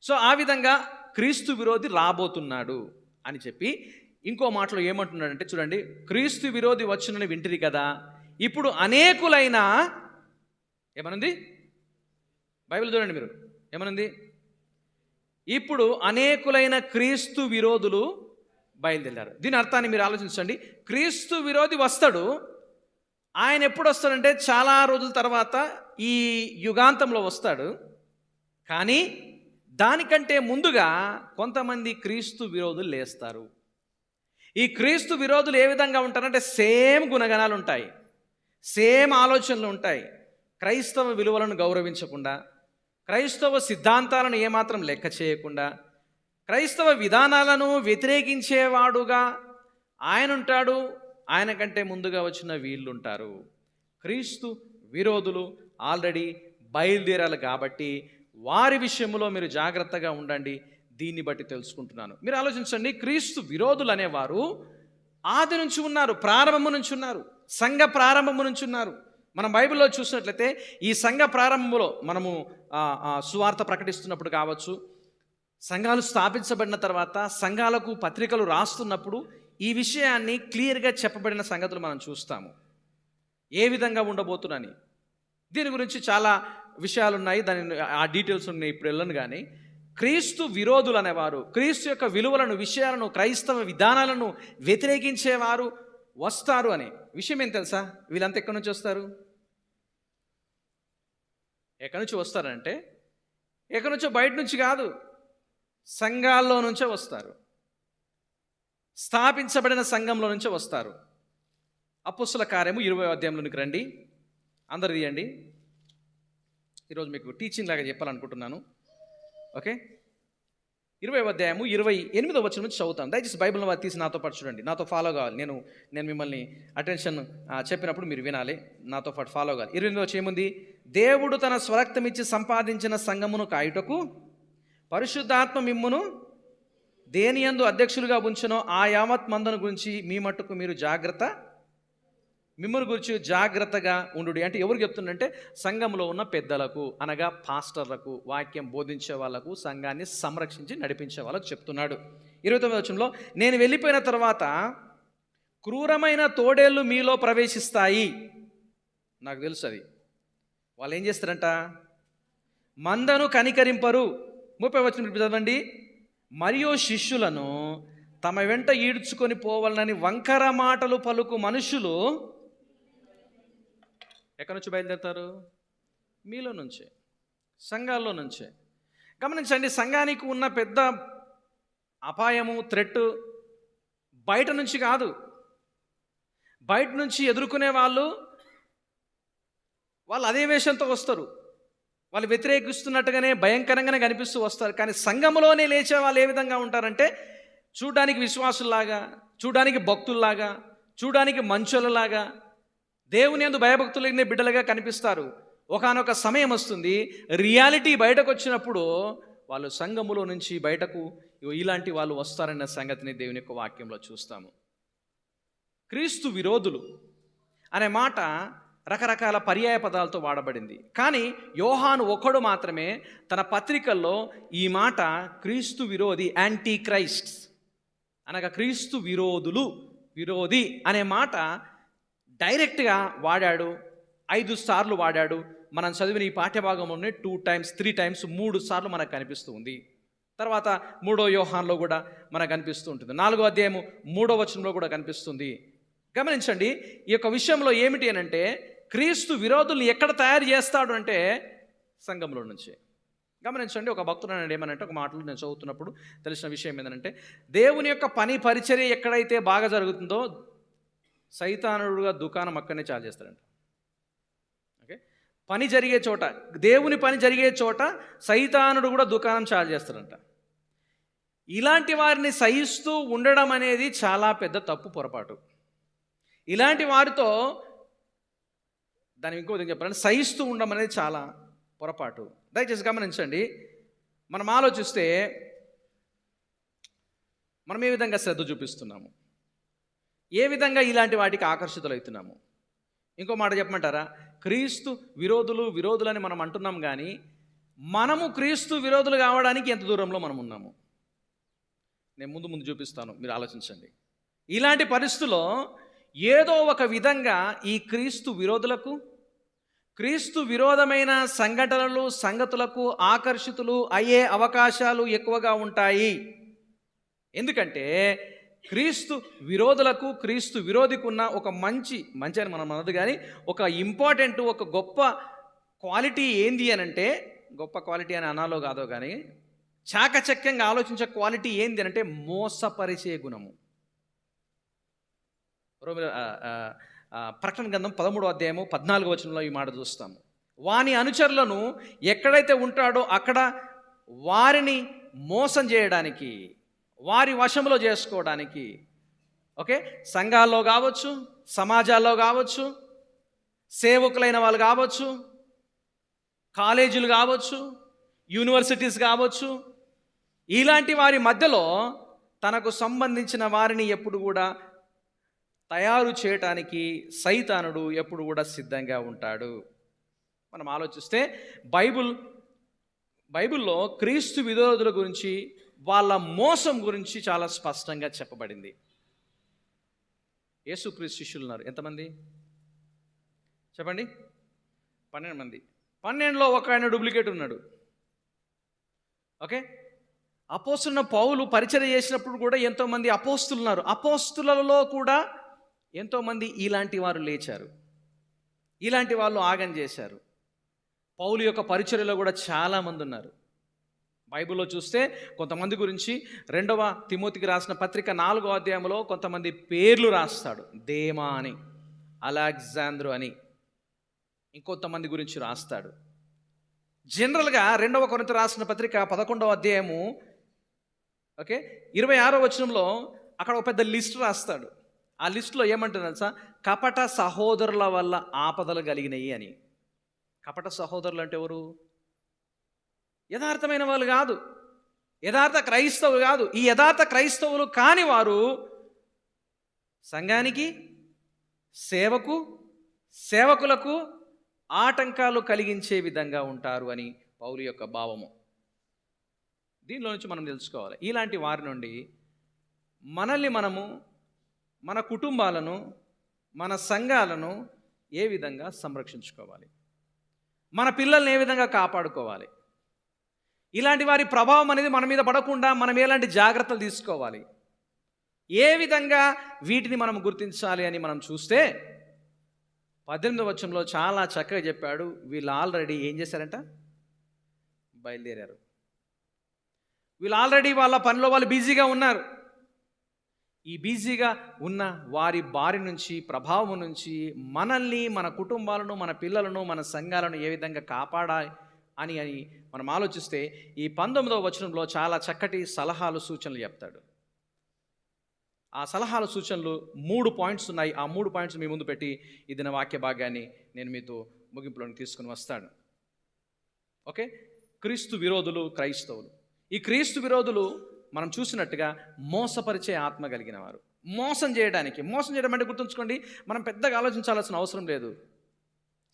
సో ఆ విధంగా క్రీస్తు విరోధి రాబోతున్నాడు అని చెప్పి ఇంకో మాటలో ఏమంటున్నాడంటే చూడండి, క్రీస్తు విరోధి వచ్చునని వింటిరి కదా, ఇప్పుడు అనేకులైన ఏమనుంది బైబిల్ చూడండి మీరు, ఏమనుంది? ఇప్పుడు అనేకులైన క్రీస్తు విరోధులు బయలుదేరారు. దీని అర్థాన్ని మీరు ఆలోచించండి. క్రీస్తు విరోధి వస్తాడు. ఆయన ఎప్పుడు వస్తాడంటే చాలా రోజుల తర్వాత ఈ యుగాంతంలో వస్తాడు. కానీ దానికంటే ముందుగా కొంతమంది క్రీస్తు విరోధులు లేస్తారు. ఈ క్రీస్తు విరోధులు ఏ విధంగా ఉంటారంటే సేమ్ గుణగణాలు ఉంటాయి, సేమ్ ఆలోచనలు ఉంటాయి. క్రైస్తవ విలువలను గౌరవించకుండా, క్రైస్తవ సిద్ధాంతాలను ఏమాత్రం లెక్క చేయకుండా, క్రైస్తవ విధానాలను వ్యతిరేకించేవాడుగా ఆయన ఉంటాడు. ఆయన కంటే ముందుగా వచ్చిన వీళ్ళు ఉంటారు. క్రీస్తు విరోధులు ఆల్రెడీ బయలుదేరాలి కాబట్టి వారి విషయంలో మీరు జాగ్రత్తగా ఉండండి. దీన్ని బట్టి తెలుసుకుంటున్నాను. మీరు ఆలోచించండి, క్రీస్తు విరోధులు అనేవారు ఆది నుంచి ఉన్నారు, ప్రారంభము నుంచి ఉన్నారు, సంఘ ప్రారంభము నుంచి ఉన్నారు. మనం బైబిల్లో చూసినట్లయితే ఈ సంఘ ప్రారంభంలో మనము సువార్త ప్రకటిస్తున్నప్పుడు కావచ్చు, సంఘాలు స్థాపించబడిన తర్వాత సంఘాలకు పత్రికలు రాస్తున్నప్పుడు ఈ విషయాన్ని క్లియర్గా చెప్పబడిన సంగతులు మనం చూస్తాము, ఏ విధంగా ఉండబోతున్నాని. దీని గురించి చాలా విషయాలు ఉన్నాయి, ఆ డీటెయిల్స్ ఉన్నాయి, ఇప్పుడు వెళ్ళను. కానీ క్రీస్తు విరోధులు అనేవారు, క్రీస్తు యొక్క విలువలను, విషయాలను, క్రైస్తవ విధానాలను వ్యతిరేకించేవారు వస్తారు అనే విషయం ఏం తెలుసా? వీళ్ళంతా ఎక్కడి నుంచి వస్తారు? ఎక్కడి నుంచి వస్తారంటే ఎక్కడి నుంచో బయట నుంచి కాదు, సంఘాల్లో నుంచే వస్తారు, స్థాపించబడిన సంఘంలో నుంచే వస్తారు. అపొస్తలుల కార్యము 20వ అధ్యాయంలోనికి రండి, అందరు తీయండి. ఈరోజు మీకు టీచింగ్ లాగా చెప్పాలనుకుంటున్నాను. 20వ అధ్యాయము 28వ వచనం నుంచి చదువుతాను. దయచేసి బైబిల్ని తీసి నాతో పాటు చూడండి, నాతో ఫాలో కావాలి. నేను మిమ్మల్ని అటెన్షన్ చెప్పినప్పుడు మీరు వినాలి, నాతో పాటు ఫాలో కావాలి. 28వ వచనం ఏముంది? దేవుడు తన స్వరక్తమిచ్చి సంపాదించిన సంఘమును కాయుటకు పరిశుద్ధాత్మ మిమ్మును దేని యందు అధ్యక్షులుగా ఉంచెనో ఆ యావత్ మందను గురించి మీ మట్టుకు మీరు మిమ్మల్ని గురించి జాగ్రత్తగా ఉండు. అంటే ఎవరు చెప్తుందంటే సంఘంలో ఉన్న పెద్దలకు, అనగా పాస్టర్లకు, వాక్యం బోధించే వాళ్ళకు, సంఘాన్ని సంరక్షించి నడిపించే వాళ్ళకు చెప్తున్నాడు. 29వ వచనంలో, నేను వెళ్ళిపోయిన తర్వాత క్రూరమైన తోడేళ్ళు మీలో ప్రవేశిస్తాయి. నాకు తెలుసు అది. వాళ్ళు ఏం చేస్తారంట? మందను కనికరింపరు. 30వ వచనం చదవండి. మరియు శిష్యులను తమ వెంట ఈడ్చుకొని పోవాలని వంకర మాటలు పలుకు మనుషులు ఎక్కడి నుంచి బయలుదేరుతారు? మీలో నుంచే, సంఘాల్లో నుంచే. గమనించండి, సంఘానికి ఉన్న పెద్ద అపాయము, థ్రెట్ బయట నుంచి కాదు. బయట నుంచి ఎదుర్కొనే వాళ్ళు అదే వేషంతో వస్తారు, వాళ్ళు వ్యతిరేకిస్తున్నట్టుగానే భయంకరంగానే కనిపిస్తూ వస్తారు. కానీ సంఘములోనే లేచే వాళ్ళు ఏ విధంగా ఉంటారంటే చూడడానికి విశ్వాసుల్లాగా, చూడడానికి భక్తుల్లాగా, చూడడానికి మంచోళ్ళలాగా, దేవుని యందు భయభక్తులైన బిడ్డలుగా కనిపిస్తారు. ఒకానొక సమయం వస్తుంది, రియాలిటీ బయటకు వచ్చినప్పుడు వాళ్ళు సంఘములో నుంచి బయటకు ఇలాంటి వాళ్ళు వస్తారన్న సంగతిని దేవుని యొక్క వాక్యంలో చూస్తాము. క్రీస్తు విరోధులు అనే మాట రకరకాల పర్యాయ పదాలతో వాడబడింది. కానీ యోహాను ఒక్కడు మాత్రమే తన పత్రికల్లో ఈ మాట క్రీస్తు విరోధి, యాంటీ క్రైస్ట్ అనగా క్రీస్తు విరోధులు, విరోధి అనే మాట డైరెక్ట్గా వాడాడు. 5 సార్లు వాడాడు. మనం చదివిన ఈ పాఠ్యభాగంలోనే 2 times 3 times 3 సార్లు మనకు కనిపిస్తూ ఉంది. తర్వాత 3వ యోహాన్లో కూడా మనకు కనిపిస్తూ ఉంటుంది. 4వ అధ్యాయము 3వ వచనంలో కూడా కనిపిస్తుంది. గమనించండి, ఈ యొక్క విషయంలో ఏమిటి అని అంటే, క్రీస్తు విరోధుల్ని ఎక్కడ తయారు చేస్తాడు అంటే సంఘంలో నుంచి. గమనించండి, ఒక భక్తుడు అన్నాడు ఏమనంటే, ఒక మాటలు నేను చదువుతున్నప్పుడు తెలిసిన విషయం ఏంటంటే, దేవుని యొక్క పని పరిచర్య ఎక్కడైతే బాగా జరుగుతుందో సైతానుడుగా దుకాణం అక్కడనే చాలు చేస్తాడంట. ఓకే, పని జరిగే చోట, దేవుని పని జరిగే చోట సైతానుడు కూడా దుకాణం చాలు చేస్తాడంట. ఇలాంటి వారిని సహిస్తూ ఉండడం అనేది చాలా పెద్ద తప్పు, పొరపాటు. ఇలాంటి వారితో దాన్ని ఇంకో విధంగా చెప్పాలంటే సహిస్తూ ఉండడం అనేది చాలా పొరపాటు. దయచేసి గమనించండి, మనం ఆలోచిస్తే మనం ఏ విధంగా శ్రద్ధ చూపిస్తున్నాము, ఏ విధంగా ఇలాంటి వాటికి ఆకర్షితులవుతున్నాము. ఇంకో మాట చెప్పమంటారా, క్రీస్తు విరోధులని మనం అంటున్నాం, కానీ మనము క్రీస్తు విరోధులు కావడానికి ఎంత దూరంలో మనం ఉన్నాము నేను ముందు చూపిస్తాను, మీరు ఆలోచించండి. ఇలాంటి పరిస్థితుల్లో ఏదో ఒక విధంగా ఈ క్రీస్తు విరోధులకు, క్రీస్తు విరోధమైన సంఘటనలు, సంగతులకు ఆకర్షితులు అయ్యే అవకాశాలు ఎక్కువగా ఉంటాయి. ఎందుకంటే క్రీస్తు విరోధులకు, క్రీస్తు విరోధికి ఉన్న ఒక మంచి అని మనం అనదు, కానీ ఒక ఇంపార్టెంట్, ఒక గొప్ప క్వాలిటీ ఏంది అని అంటే, గొప్ప క్వాలిటీ అని అనాలో కాదో కానీ చాకచక్యంగా ఆలోచించే క్వాలిటీ ఏంది అని అంటే మోసపరిచే గుణము. ప్రకటన గ్రంథం 13వ అధ్యాయము 14వ వచనంలో ఈ మాట చూస్తాము. వాని అనుచరులను ఎక్కడైతే ఉంటాడో అక్కడ వారిని మోసం చేయడానికి, వారి వశంలో చేసుకోవడానికి, ఓకే, సంఘాల్లో కావచ్చు, సమాజాల్లో కావచ్చు, సేవకులైన వాళ్ళు కావచ్చు, కాలేజీలు కావచ్చు, యూనివర్సిటీస్ కావచ్చు, ఇలాంటి వారి మధ్యలో తనకు సంబంధించిన వారిని ఎప్పుడు కూడా తయారు చేయటానికి సైతానుడు ఎప్పుడు కూడా సిద్ధంగా ఉంటాడు. మనం ఆలోచిస్తే బైబిల్లో క్రీస్తు విరోధుల గురించి, వాళ్ళ మోసం గురించి చాలా స్పష్టంగా చెప్పబడింది. యేసుక్రీస్తు శిష్యులు ఉన్నారు ఎంతమంది చెప్పండి? 12 మంది. 12లో ఒక ఆయన డూప్లికేట్ ఉన్నాడు. ఓకే, అపోస్తులైన పౌలు పరిచర్య చేసినప్పుడు కూడా ఎంతోమంది అపోస్తులు ఉన్నారు. అపోస్తులలో కూడా ఎంతోమంది ఇలాంటి వారు లేచారు, ఇలాంటి వాళ్ళు ఆగం చేశారు. పౌలు యొక్క పరిచర్యలో కూడా చాలామంది ఉన్నారు. బైబిల్లో చూస్తే కొంతమంది గురించి 2వ తిమోతికి రాసిన పత్రిక 4వ అధ్యాయంలో కొంతమంది పేర్లు రాస్తాడు. దేమా అని, అలెగ్జాంద్రు అని, ఇంకొంతమంది గురించి రాస్తాడు. జనరల్గా 2వ కొరింథీ రాసిన పత్రిక 11వ అధ్యాయము, ఓకే, 26వ వచనంలో అక్కడ ఒక పెద్ద లిస్ట్ రాస్తాడు. ఆ లిస్టులో ఏమంటుంది తెలుసా? కపట సహోదరుల వల్ల ఆపదలు కలిగినాయి అని. కపట సహోదరులు అంటే ఎవరు? యథార్థమైన వాళ్ళు కాదు, యథార్థ క్రైస్తవులు కాదు. ఈ యథార్థ క్రైస్తవులు కాని వారు సంఘానికి, సేవకులకు ఆటంకాలు కలిగించే విధంగా ఉంటారు అని పౌలు యొక్క భావము. దీనిలో నుంచి మనం తెలుసుకోవాలి, ఇలాంటి వారి నుండి మనల్ని మనము, మన కుటుంబాలను, మన సంఘాలను ఏ విధంగా సంరక్షించుకోవాలి, మన పిల్లల్ని ఏ విధంగా కాపాడుకోవాలి, ఇలాంటి వారి ప్రభావం అనేది మన మీద పడకుండా మనం ఎలాంటి జాగ్రత్తలు తీసుకోవాలి, ఏ విధంగా వీటిని మనం గుర్తించాలి అని మనం చూస్తే 18వ వచనంలో చాలా చక్కగా చెప్పాడు. వీళ్ళు ఆల్రెడీ ఏం చేశారంట? బయలుదేరారు. వీళ్ళు ఆల్రెడీ వాళ్ళ పనిలో వాళ్ళు బిజీగా ఉన్నారు. ఈ బిజీగా ఉన్న వారి బారి నుంచి, ప్రభావం నుంచి మనల్ని, మన కుటుంబాలను, మన పిల్లలను, మన సంఘాలను ఏ విధంగా కాపాడాలి అని మనం ఆలోచిస్తే ఈ 19వ వచనంలో చాలా చక్కటి సలహాలు, సూచనలు చెప్తాడు. ఆ సలహాల సూచనలు 3 పాయింట్స్ ఉన్నాయి. ఆ 3 పాయింట్స్ మీ ముందు పెట్టి ఈ దిన వాక్య భాగాన్ని నేను మీతో ముగింపులోకి తీసుకుని వస్తాను. ఓకే, క్రీస్తు విరోధులు క్రైస్తవులు. ఈ క్రీస్తు విరోధులు మనం చూసినట్టుగా మోసపరిచే ఆత్మ కలిగిన వారు. మోసం చేయడం అంటే గుర్తుంచుకోండి, మనం పెద్దగా ఆలోచించాల్సిన అవసరం లేదు.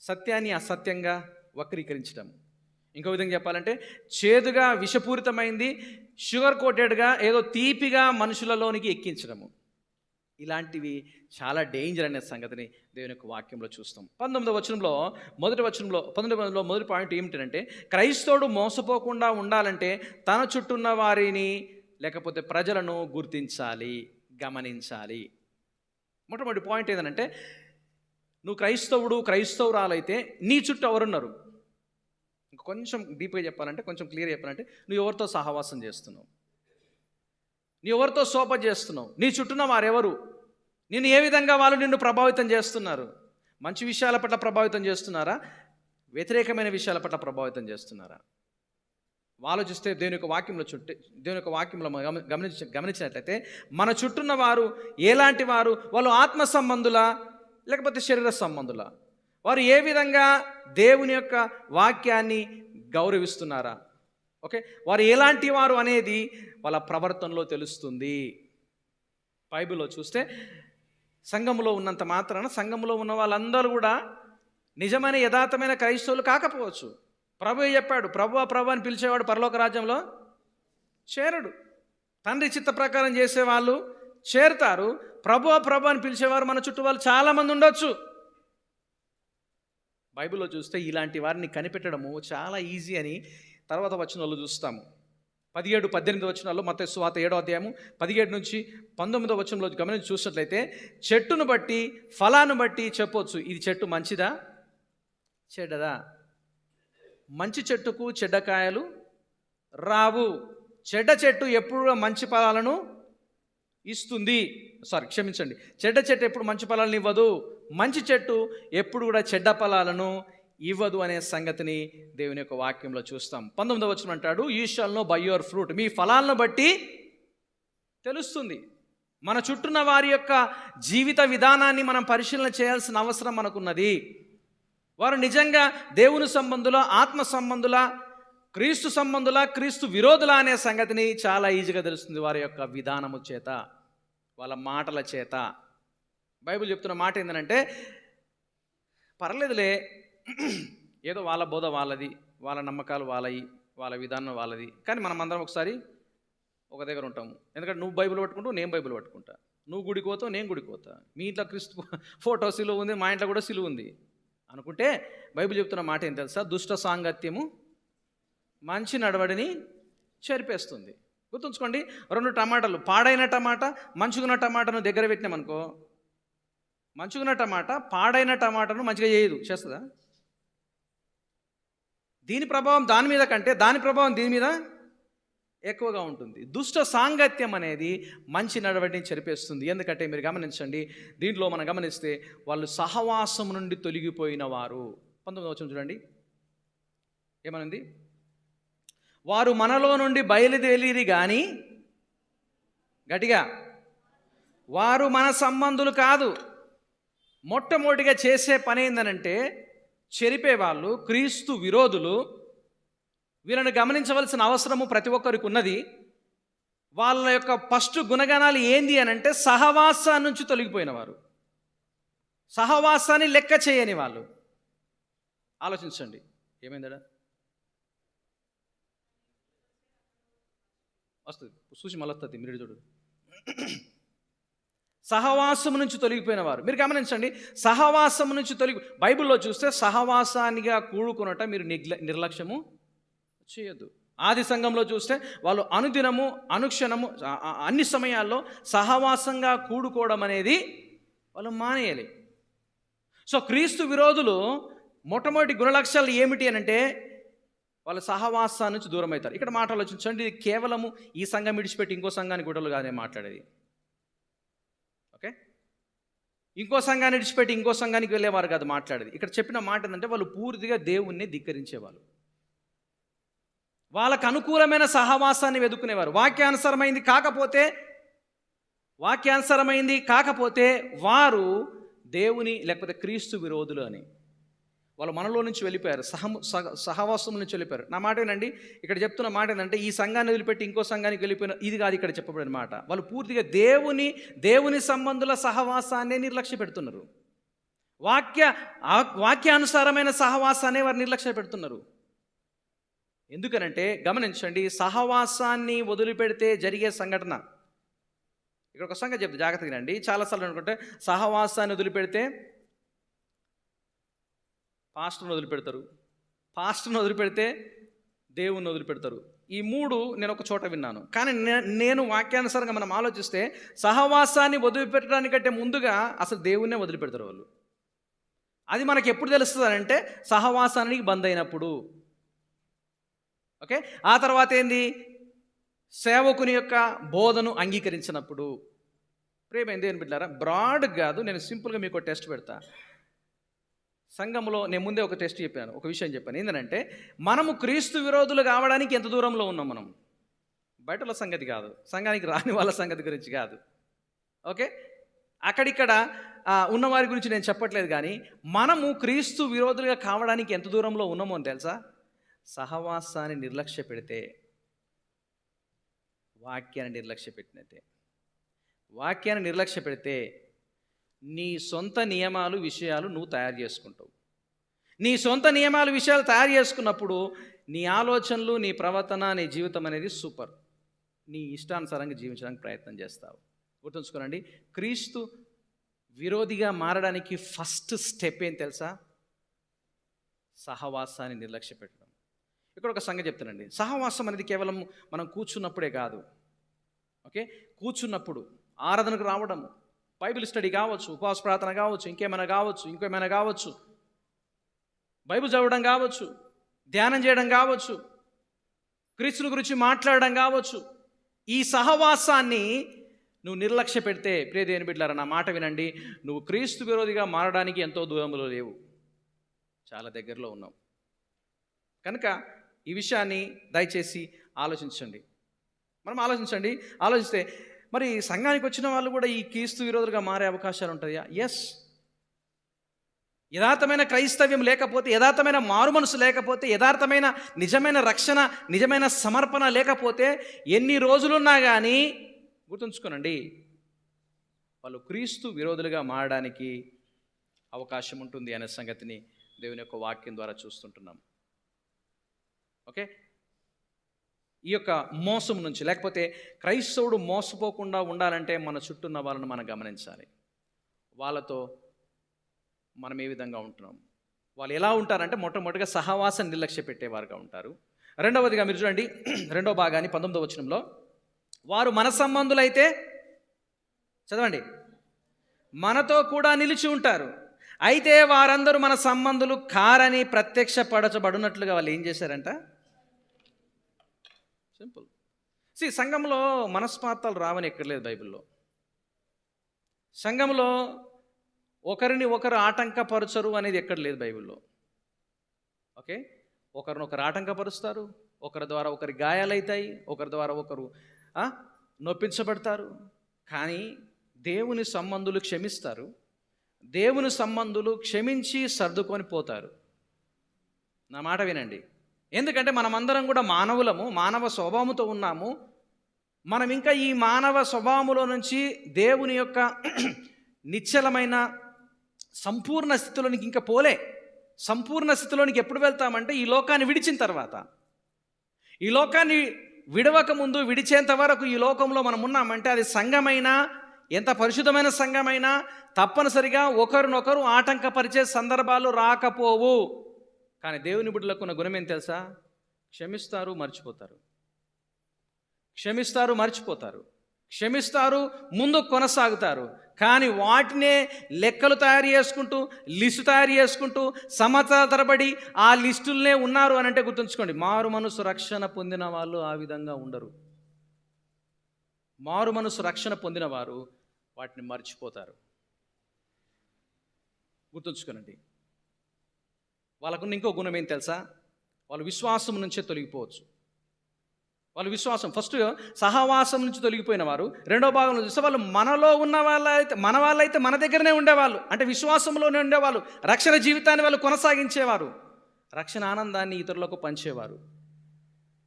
సత్యాన్ని అసత్యంగా వక్రీకరించడం. ఇంకో విధంగా చెప్పాలంటే చేదుగా విషపూరితమైంది షుగర్ కోటెడ్గా ఏదో తీపిగా మనుషులలోనికి ఎక్కించడము. ఇలాంటివి చాలా డేంజర్ అనే సంగతిని దేవుని యొక్క వాక్యంలో చూస్తాం. 19వ వచనంలో మొదటి పాయింట్ ఏమిటంటే, క్రైస్తవుడు మోసపోకుండా ఉండాలంటే తన చుట్టూ ఉన్న వారిని లేకపోతే ప్రజలను గుర్తించాలి, గమనించాలి. మొట్టమొదటి పాయింట్ ఏంటంటే, నువ్వు క్రైస్తవురాలైతే నీ చుట్టూ ఎవరున్నారు? కొంచెం డీప్గా చెప్పాలంటే, కొంచెం క్లియర్ చెప్పాలంటే, నువ్వు ఎవరితో సహవాసం చేస్తున్నావు, నువ్వు ఎవరితో సోప చేస్తున్నావు, నీ చుట్టూన్న వారెవరు, నిన్ను ఏ విధంగా వాళ్ళు నిన్ను ప్రభావితం చేస్తున్నారు? మంచి విషయాల పట్ల ప్రభావితం చేస్తున్నారా, వ్యతిరేకమైన విషయాల పట్ల ప్రభావితం చేస్తున్నారా? ఆలోచిస్తే దేవుని యొక్క వాక్యంలో గమనించినట్లయితే మన చుట్టూన్న వారు ఎలాంటి వారు? వాళ్ళు ఆత్మ సంబంధులా లేకపోతే శరీర సంబంధులా? వారు ఏ విధంగా దేవుని యొక్క వాక్యాన్ని గౌరవిస్తున్నారా? ఓకే, వారు ఎలాంటి వారు అనేది వాళ్ళ ప్రవర్తనలో తెలుస్తుంది. బైబిల్లో చూస్తే సంఘంలో ఉన్నంత మాత్రాన సంఘంలో ఉన్న వాళ్ళందరూ కూడా నిజమైన యథార్థమైన క్రైస్తవులు కాకపోవచ్చు. ప్రభువే చెప్పాడు, ప్రభు అని పిలిచేవాడు పరలోక రాజ్యంలో చేరడు. తండ్రి చిత్త ప్రకారం చేసేవాళ్ళు చేరుతారు. ప్రభు అని పిలిచేవారు మన చుట్టూ వాళ్ళు చాలామంది ఉండొచ్చు. బైబిల్లో చూస్తే ఇలాంటి వారిని కనిపెట్టడము చాలా ఈజీ అని తర్వాత వచనాల్లో చూస్తాము. 17-18 వచనాల్లో, మత్తయి సువార్త 7వ అధ్యాయము 17 నుంచి 19వ వచనంలో గమనించి చూసినట్లయితే, చెట్టును బట్టి ఫలాన్ని బట్టి చెప్పొచ్చు ఇది చెట్టు మంచిదా చెడ్డదా. మంచి చెట్టుకు చెడ్డకాయలు రావు. చెడ్డ చెట్టు ఎప్పుడు మంచి ఫలాలను ఇస్తుంది. చెడ్డ చెట్టు ఎప్పుడు మంచి ఫలాలను ఇవ్వదు, మంచి చెట్టు ఎప్పుడు కూడా చెడ్డ ఫలాలను ఇవ్వదు అనే సంగతిని దేవుని యొక్క వాక్యంలో చూస్తాం. 19వ వచనం అంటాడు, you shall know by your fruit. మీ ఫలాలను బట్టి తెలుస్తుంది. మన చుట్టూన్న వారి యొక్క జీవిత విధానాన్ని మనం పరిశీలన చేయాల్సిన అవసరం మనకున్నది. వారు నిజంగా దేవుని సంబంధుల, ఆత్మ సంబంధుల, క్రీస్తు సంబంధుల, క్రీస్తు విరోధుల అనే సంగతిని చాలా ఈజీగా తెలుస్తుంది వారి యొక్క విధానము చేత, వాళ్ళ మాటల చేత. బైబిల్ చెప్తున్న మాట ఏంటంటే, పర్లేదులే, ఏదో వాళ్ళ బోధ వాళ్ళది, వాళ్ళ నమ్మకాలు వాళ్ళవి, వాళ్ళ విధానం వాళ్ళది, కానీ మనం అందరం ఒకసారి ఒక దగ్గర ఉంటాము. ఎందుకంటే నువ్వు బైబిల్ పట్టుకుంటావు, నేను బైబిల్ పట్టుకుంటా, నువ్వు గుడికి పోతావు, నేను గుడికి పోతా, మీ ఇంట్లో క్రీస్తు ఫోటో సిలువ ఉంది, మా ఇంట్లో కూడా సిలువ ఉంది అనుకుంటే, బైబిల్ చెప్తున్న మాట ఏం తెలుసా? దుష్ట సాంగత్యము మంచి నడవడిని చెరిపేస్తుంది. గుర్తుంచుకోండి, 2 టమాటాలు, పాడైన టమాటా, మంచుకున్న టమాటాను దగ్గర పెట్టినామనుకో, మంచుకున్న టమాటా పాడైన టమాటాను మంచిగా చేస్తుందా? దీని ప్రభావం దాని మీద కంటే దాని ప్రభావం దీని మీద ఎక్కువగా ఉంటుంది. దుష్ట సాంగత్యం అనేది మంచి నడవడిని చెరిపేస్తుంది. ఎందుకంటే మీరు గమనించండి, దీంట్లో మనం గమనిస్తే వాళ్ళు సహవాసం నుండి తొలగిపోయిన వారు. 19వ వచనం చూడండి, ఏమనుంది? వారు మనలో నుండి బయలుదేరి కానీ, గట్టిగా, వారు మన సంబంధులు కాదు. మొట్టమొదటిగా చేసే పని ఏందనంటే, చెరిపేవాళ్ళు, క్రీస్తు విరోధులు, వీళ్ళని గమనించవలసిన అవసరము ప్రతి ఒక్కరికి ఉన్నది. వాళ్ళ యొక్క ఫస్ట్ గుణగణాలు ఏంది అనంటే, సహవాసాన్ని నుంచి తొలగిపోయిన వారు, సహవాసాన్ని లెక్క చేయని వాళ్ళు. ఆలోచించండి, ఏమైందా? వస్తుంది, చూసి మళ్ళీ వస్తుంది, మీరు చూడు. సహవాసం నుంచి తొలగిపోయిన వారు. మీరు గమనించండి, సహవాసం నుంచి బైబిల్లో చూస్తే సహవాసానిగా కూడుకున్నట మీరు నిర్లక్ష్యము చేయొద్దు. ఆది సంఘంలో చూస్తే వాళ్ళు అనుదినము, అనుక్షణము, అన్ని సమయాల్లో సహవాసంగా కూడుకోవడం అనేది వాళ్ళు మానేయాలి. సో క్రీస్తు విరోధులు మొట్టమొదటి గుణలక్షణాలు ఏమిటి అనంటే, వాళ్ళ సహవాసాన్ని నుంచి దూరం అవుతారు. ఇక్కడ మాట ఆలోచించండి, ఇది కేవలము ఈ సంఘం విడిచిపెట్టి ఇంకో సంఘానికి గుడలు కాదే మాట్లాడేది. ఓకే, ఇంకో సంఘాన్ని విడిచిపెట్టి ఇంకో సంఘానికి వెళ్ళేవారు కాదు మాట్లాడేది. ఇక్కడ చెప్పిన మాట ఏంటంటే, వాళ్ళు పూర్తిగా దేవుణ్ణి ధిక్కరించేవాళ్ళు, వాళ్ళకు అనుకూలమైన సహవాసాన్ని వెతుక్కునేవారు. వాక్యానుసరమైంది కాకపోతే వాక్యానుసారమైంది కాకపోతే వారు దేవుని లేకపోతే క్రీస్తు విరోధులు అని వాళ్ళు మనలో నుంచి వెళ్ళిపోయారు, సహవాసం నుంచి వెళ్ళిపోయారు. నా మాట ఏనండి, ఇక్కడ చెప్తున్న మాట ఏంటంటే ఈ సంఘాన్ని వదిలిపెట్టి ఇంకో సంఘానికి వెళ్ళిపోయిన ఇది కాదు ఇక్కడ చెప్పబడిన మాట. వాళ్ళు పూర్తిగా దేవుని సంబంధుల సహవాసాన్ని నిర్లక్ష్య పెడుతున్నారు. వాక్యానుసారమైన సహవాసాన్ని వారు నిర్లక్ష్య పెడుతున్నారు. ఎందుకనంటే గమనించండి, సహవాసాన్ని వదిలిపెడితే జరిగే సంఘటన. ఇక్కడ ఒక సంగతి చెప్తే జాగ్రత్తగా అండి. చాలాసార్లు అనుకుంటే సహవాసాన్ని వదిలిపెడితే పాస్టర్ని వదిలిపెడతారు, పాస్టర్ని వదిలిపెడితే దేవుణ్ణి వదిలిపెడతారు. ఈ మూడు నేను ఒక చోట విన్నాను. కానీ నేను వాక్యానుసారంగా మనం ఆలోచిస్తే సహవాసాన్ని వదిలిపెట్టడానికంటే ముందుగా అసలు దేవుణ్ణే వదిలిపెడతారు వాళ్ళు. అది మనకి ఎప్పుడు తెలుస్తుంది అంటే సహవాసానికి బంద్ అయినప్పుడు. ఓకే, ఆ తర్వాత ఏంది, సేవకుని యొక్క బోధను అంగీకరించినప్పుడు. ప్రేమ దేవుని బిడ్డలారా, బ్రాడ్ కాదు, నేను సింపుల్గా మీకు ఒక టెస్ట్ పెడతా. సంఘంలో నేను ముందే ఒక టెస్ట్ చెప్పాను, ఒక విషయం చెప్పాను. ఏంటంటే మనము క్రీస్తు విరోధులు కావడానికి ఎంత దూరంలో ఉన్నాం మనం. బయటల సంగతి కాదు, సంఘానికి రాని వాళ్ళ సంగతి గురించి కాదు. ఓకే, అక్కడిక్కడ ఉన్నవారి గురించి నేను చెప్పట్లేదు. కానీ మనము క్రీస్తు విరోధులుగా కావడానికి ఎంత దూరంలో ఉన్నామో అని తెలుసా? సహవాసాన్ని నిర్లక్ష్య పెడితే, వాక్యాన్ని నిర్లక్ష్య పెట్టినట్టే. వాక్యాన్ని నిర్లక్ష్య పెడితే నీ సొంత నియమాలు విషయాలు నువ్వు తయారు చేసుకుంటావు. నీ సొంత నియమాలు విషయాలు తయారు చేసుకున్నప్పుడు నీ ఆలోచనలు, నీ ప్రవర్తన, నీ జీవితం అనేది సూపర్. నీ ఇష్టానుసారంగా జీవించడానికి ప్రయత్నం చేస్తావు. గుర్తుంచుకోనండి, క్రీస్తు విరోధిగా మారడానికి ఫస్ట్ స్టెప్ ఏం తెలుసా? సహవాసాన్ని నిర్లక్ష్య పెట్టడం. ఇక్కడ ఒక సంగతి చెప్తానండి, సహవాసం అనేది కేవలం మనం కూర్చున్నప్పుడే కాదు. ఓకే, కూర్చున్నప్పుడు ఆరాధనకు రావడము, బైబిల్ స్టడీ కావచ్చు, ఉపవాస ప్రార్థన కావచ్చు, ఇంకేమైనా కావచ్చు, బైబిల్ చదవడం కావచ్చు, ధ్యానం చేయడం కావచ్చు, క్రీస్తుని గురించి మాట్లాడడం కావచ్చు. ఈ సహవాసాన్ని నువ్వు నిర్లక్ష్య పెడితే, ప్రియ దేవుని బిడ్డలారా నా మాట వినండి, నువ్వు క్రీస్తు విరోధిగా మారడానికి ఎంతో దూరంలో లేవు, చాలా దగ్గరలో ఉన్నావు. కనుక ఈ విషయాన్ని దయచేసి ఆలోచించండి. ఆలోచిస్తే మరి సంఘానికి వచ్చిన వాళ్ళు కూడా ఈ క్రీస్తు విరోధులుగా మారే అవకాశాలు ఉంటాయా? ఎస్. యథార్థమైన క్రైస్తవ్యం లేకపోతే, యథార్థమైన మారు మనసు లేకపోతే, యథార్థమైన నిజమైన రక్షణ, నిజమైన సమర్పణ లేకపోతే ఎన్ని రోజులున్నా కానీ గుర్తుంచుకోనండి, వాళ్ళు క్రీస్తు విరోధులుగా మారడానికి అవకాశం ఉంటుంది అనే సంగతిని దేవుని యొక్క వాక్యం ద్వారా చూస్తుంటున్నాం. ఓకే, ఈ యొక్క మోసం నుంచి, లేకపోతే క్రైస్తవుడు మోసపోకుండా ఉండాలంటే మన చుట్టూ ఉన్న వాళ్ళని మనం గమనించాలి. వాళ్ళతో మనం ఏ విధంగా ఉంటున్నాం, వాళ్ళు ఎలా ఉంటారంటే మొట్టమొదటిగా సహవాసం నిర్లక్ష్య పెట్టేవారుగా ఉంటారు. రెండవదిగా మీరు చూడండి, రెండో భాగాన్ని 19వ వచనంలో, వారు మన సంబంధులైతే, చదవండి, మనతో కూడా నిలిచి ఉంటారు, అయితే వారందరూ మన సంబంధులు కారని ప్రత్యక్షపరచబడినట్లుగా వాళ్ళు ఏం చేశారంట? సింపుల్. సంఘంలో మనస్పార్థాలు రావని ఎక్కర్లేదు బైబిల్లో. సంఘంలో ఒకరిని ఒకరు ఆటంకపరచరు అనేది ఎక్కడ లేదు బైబిల్లో. ఓకే, ఒకరినొకరు ఆటంకపరుస్తారు, ఒకరి ద్వారా ఒకరి గాయాలవుతాయి, ఒకరి ద్వారా ఒకరు నొప్పించబడతారు. కానీ దేవుని సంబంధులు క్షమిస్తారు, దేవుని సంబంధులు క్షమించి సర్దుకొని పోతారు. నా మాట వినండి, ఎందుకంటే మనమందరం కూడా మానవులము, మానవ స్వభావంతో ఉన్నాము. మనం ఇంకా ఈ మానవ స్వభావంలో నుంచి దేవుని యొక్క నిశ్చలమైన సంపూర్ణ స్థితిలోనికి ఇంకా పోలే. సంపూర్ణ స్థితిలోనికి ఎప్పుడు వెళ్తామంటే ఈ లోకాన్ని విడిచిన తర్వాత. ఈ లోకాన్ని విడవక ముందు, విడిచేంత వరకు ఈ లోకంలో మనం ఉన్నామంటే అది సంఘమైనా, ఎంత పరిశుద్ధమైన సంఘమైనా తప్పనిసరిగా ఒకరినొకరు ఆటంకపరిచే సందర్భాలు రాకపోవు. కానీ దేవుని బిడ్డలకు ఉన్న గుణం ఏం తెలుసా? క్షమిస్తారు, మర్చిపోతారు. క్షమిస్తారు, ముందు కొనసాగుతారు. కానీ వాటినే లెక్కలు తయారు చేసుకుంటూ, లిస్టు తయారు చేసుకుంటూ సంవత్సరాల తరబడి ఆ లిస్టులనే ఉన్నారు అని అంటే గుర్తుంచుకోండి, మారు మనసు రక్షణ పొందిన వాళ్ళు ఆ విధంగా ఉండరు. మారు మనసు రక్షణ పొందిన వారు వాటిని మర్చిపోతారు. గుర్తుంచుకోనండి. వాళ్ళకున్న ఇంకో గుణం ఏం తెలుసా? వాళ్ళు విశ్వాసం నుంచే తొలగిపోవచ్చు. వాళ్ళ విశ్వాసం ఫస్ట్ సహవాసం నుంచి తొలగిపోయిన వారు. రెండో భాగంలో చూస్తే వాళ్ళు మనలో ఉన్న వాళ్ళైతే మన దగ్గరనే ఉండేవాళ్ళు, అంటే విశ్వాసంలోనే ఉండేవాళ్ళు. రక్షణ జీవితాన్ని వాళ్ళు కొనసాగించేవారు, రక్షణ ఆనందాన్ని ఇతరులకు పంచేవారు.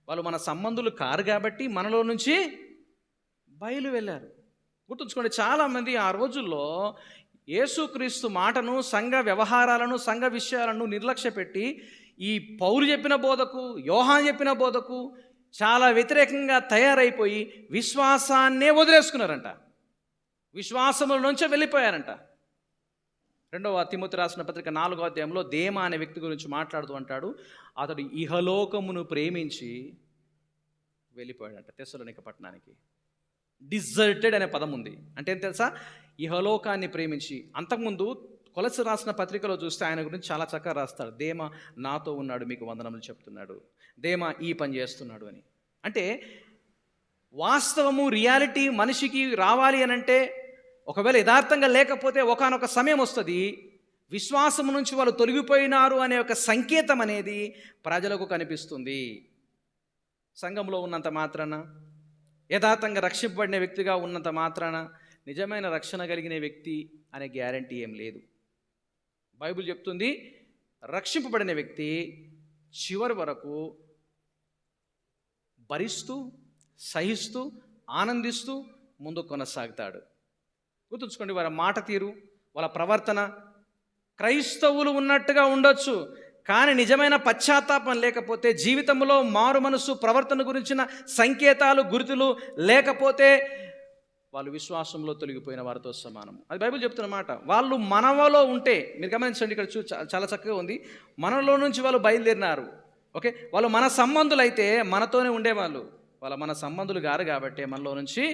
వాళ్ళు మన సంబంధులు కారు కాబట్టి మనలో నుంచి బయలు వెళ్ళారు. గుర్తుంచుకోండి, చాలామంది ఆ రోజుల్లో యేసుక్రీస్తు మాటను, సంఘ వ్యవహారాలను, సంఘ విషయాలను నిర్లక్ష్య పెట్టి ఈ పౌలు చెప్పిన బోధకు, యోహాన్ చెప్పిన బోధకు చాలా వ్యతిరేకంగా తయారైపోయి విశ్వాసాన్నే వదిలేసుకున్నారంట, విశ్వాసముల నుంచే వెళ్ళిపోయారంట. 2వ తిమోతి రాసిన పత్రిక 4వ అధ్యాయంలో దేమా అనే వ్యక్తి గురించి మాట్లాడుతూ అంటాడు, అతడు ఇహలోకమును ప్రేమించి వెళ్ళిపోయాడంట తెస్సలోనిక పట్టణానికి. డిజర్టెడ్ అనే పదం ఉంది, అంటే ఏం తెలుసా, ఇహలోకాన్ని ప్రేమించి. అంతకుముందు కొలసి రాసిన పత్రికలో చూస్తే ఆయన గురించి చాలా చక్కగా రాస్తాడు. దేమా నాతో ఉన్నాడు, మీకు వందనములు చెప్తున్నాడు, దేమా ఈ పని చేస్తున్నాడు అని. అంటే వాస్తవము, రియాలిటీ మనిషికి రావాలి అని అంటే, ఒకవేళ యథార్థంగా లేకపోతే ఒకానొక సమయం వస్తుంది, విశ్వాసం నుంచి వాళ్ళు తొలగిపోయినారు అనే ఒక సంకేతం అనేది ప్రజలకు కనిపిస్తుంది. సంఘంలో ఉన్నంత మాత్రాన, యథార్థంగా రక్షింపబడిన వ్యక్తిగా ఉన్నంత మాత్రాన నిజమైన రక్షణ కలిగిన వ్యక్తి అనే గ్యారంటీ ఏం లేదు. బైబిల్ చెప్తుంది, రక్షింపబడిన వ్యక్తి చివరి వరకు భరిస్తూ, సహిస్తూ, ఆనందిస్తూ ముందు కొనసాగుతాడు. గుర్తుంచుకోండి, వాళ్ళ మాట తీరు, వాళ్ళ ప్రవర్తన క్రైస్తవులు ఉన్నట్టుగా ఉండొచ్చు, కానీ నిజమైన పశ్చాత్తాపం లేకపోతే, జీవితంలో మారు మనసు, ప్రవర్తన గురించిన సంకేతాలు, గుర్తులు లేకపోతే వాళ్ళు విశ్వాసంలో తొలగిపోయిన వారితో సమానం. అది బైబిల్ చెప్తున్న మాట. వాళ్ళు మనవలో ఉంటే, మీరు గమనించండి, ఇక్కడ చాలా చక్కగా ఉంది, మనలో నుంచి వాళ్ళు బయలుదేరినారు. ఓకే, వాళ్ళు మన సంబంధులు అయితే మనతోనే ఉండేవాళ్ళు, వాళ్ళు మన సంబంధులు గారు కాబట్టి మనలో నుంచి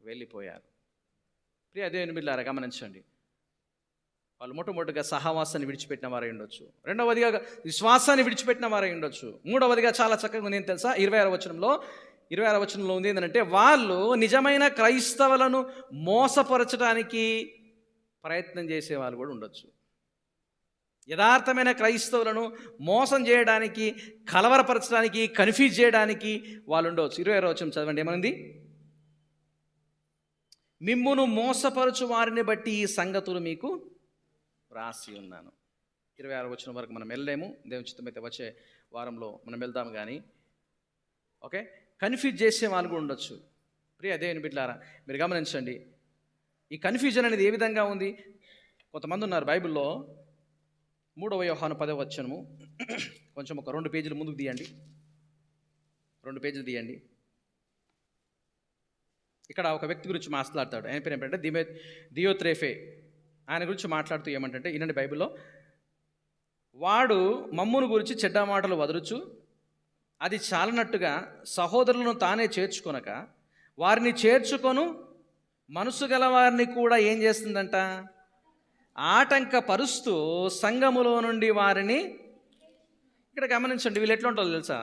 వెళ్ళిపోయారు. ప్రియ దేవుని బిడ్డలారా గమనించండి, వాళ్ళు మొట్టమొదటిగా సహవాసాన్ని విడిచిపెట్టిన వారై ఉండొచ్చు, రెండవదిగా విశ్వాసాన్ని విడిచిపెట్టిన వారై ఉండొచ్చు, మూడవదిగా చాలా చక్కగా ఉంది ఏం తెలుసా, 26వ వచనంలో ఉంది ఏంటంటే, వాళ్ళు నిజమైన క్రైస్తవులను మోసపరచడానికి ప్రయత్నం చేసే వాళ్ళు కూడా ఉండొచ్చు. యథార్థమైన క్రైస్తవులను మోసం చేయడానికి, కలవరపరచడానికి, కన్ఫ్యూజ్ చేయడానికి వాళ్ళు ఉండవచ్చు. 26వ వచనం చదవండి, ఏమనుంది, మిమ్మును మోసపరచు వారిని బట్టి ఈ సంగతులు మీకు రాసి ఉన్నాను. 26వ వచనం వరకు మనం వెళ్ళలేము, దేవుని చిత్తమైతే వచ్చే వారంలో మనం వెళ్దాం. కానీ ఓకే, కన్ఫ్యూజ్ చేసే వాళ్ళు కూడా ఉండొచ్చు. ప్రియ దేవుని బిడ్డలారా మీరు గమనించండి, ఈ కన్ఫ్యూజన్ అనేది ఏ విధంగా ఉంది. కొంతమంది ఉన్నారు బైబిల్లో, 3వ యోహాను 10వ వచనము, కొంచెం ఒక 2 పేజీలు ముందుకు తీయండి, 2 పేజీలు తీయండి. ఇక్కడ ఒక వ్యక్తి గురించి మాట్లాడతాడు, ఆయన పేరు ఏంటంటే దియోత్రేఫే. ఆయన గురించి మాట్లాడుతూ ఏమంటే, ఈయనండి బైబిల్లో, వాడు మమ్మును గురించి చెడ్డ మాటలు వదలుచు, అది చాలనట్టుగా సహోదరులను తానే చేర్చుకొనక వారిని చేర్చుకొను మనసు గల వారిని కూడా ఏం చేస్తుందంట, ఆటంకపరుస్తూ సంఘములో నుండి వారిని. ఇక్కడ గమనించండి, వీళ్ళు ఎట్లా ఉంటారు తెలుసా,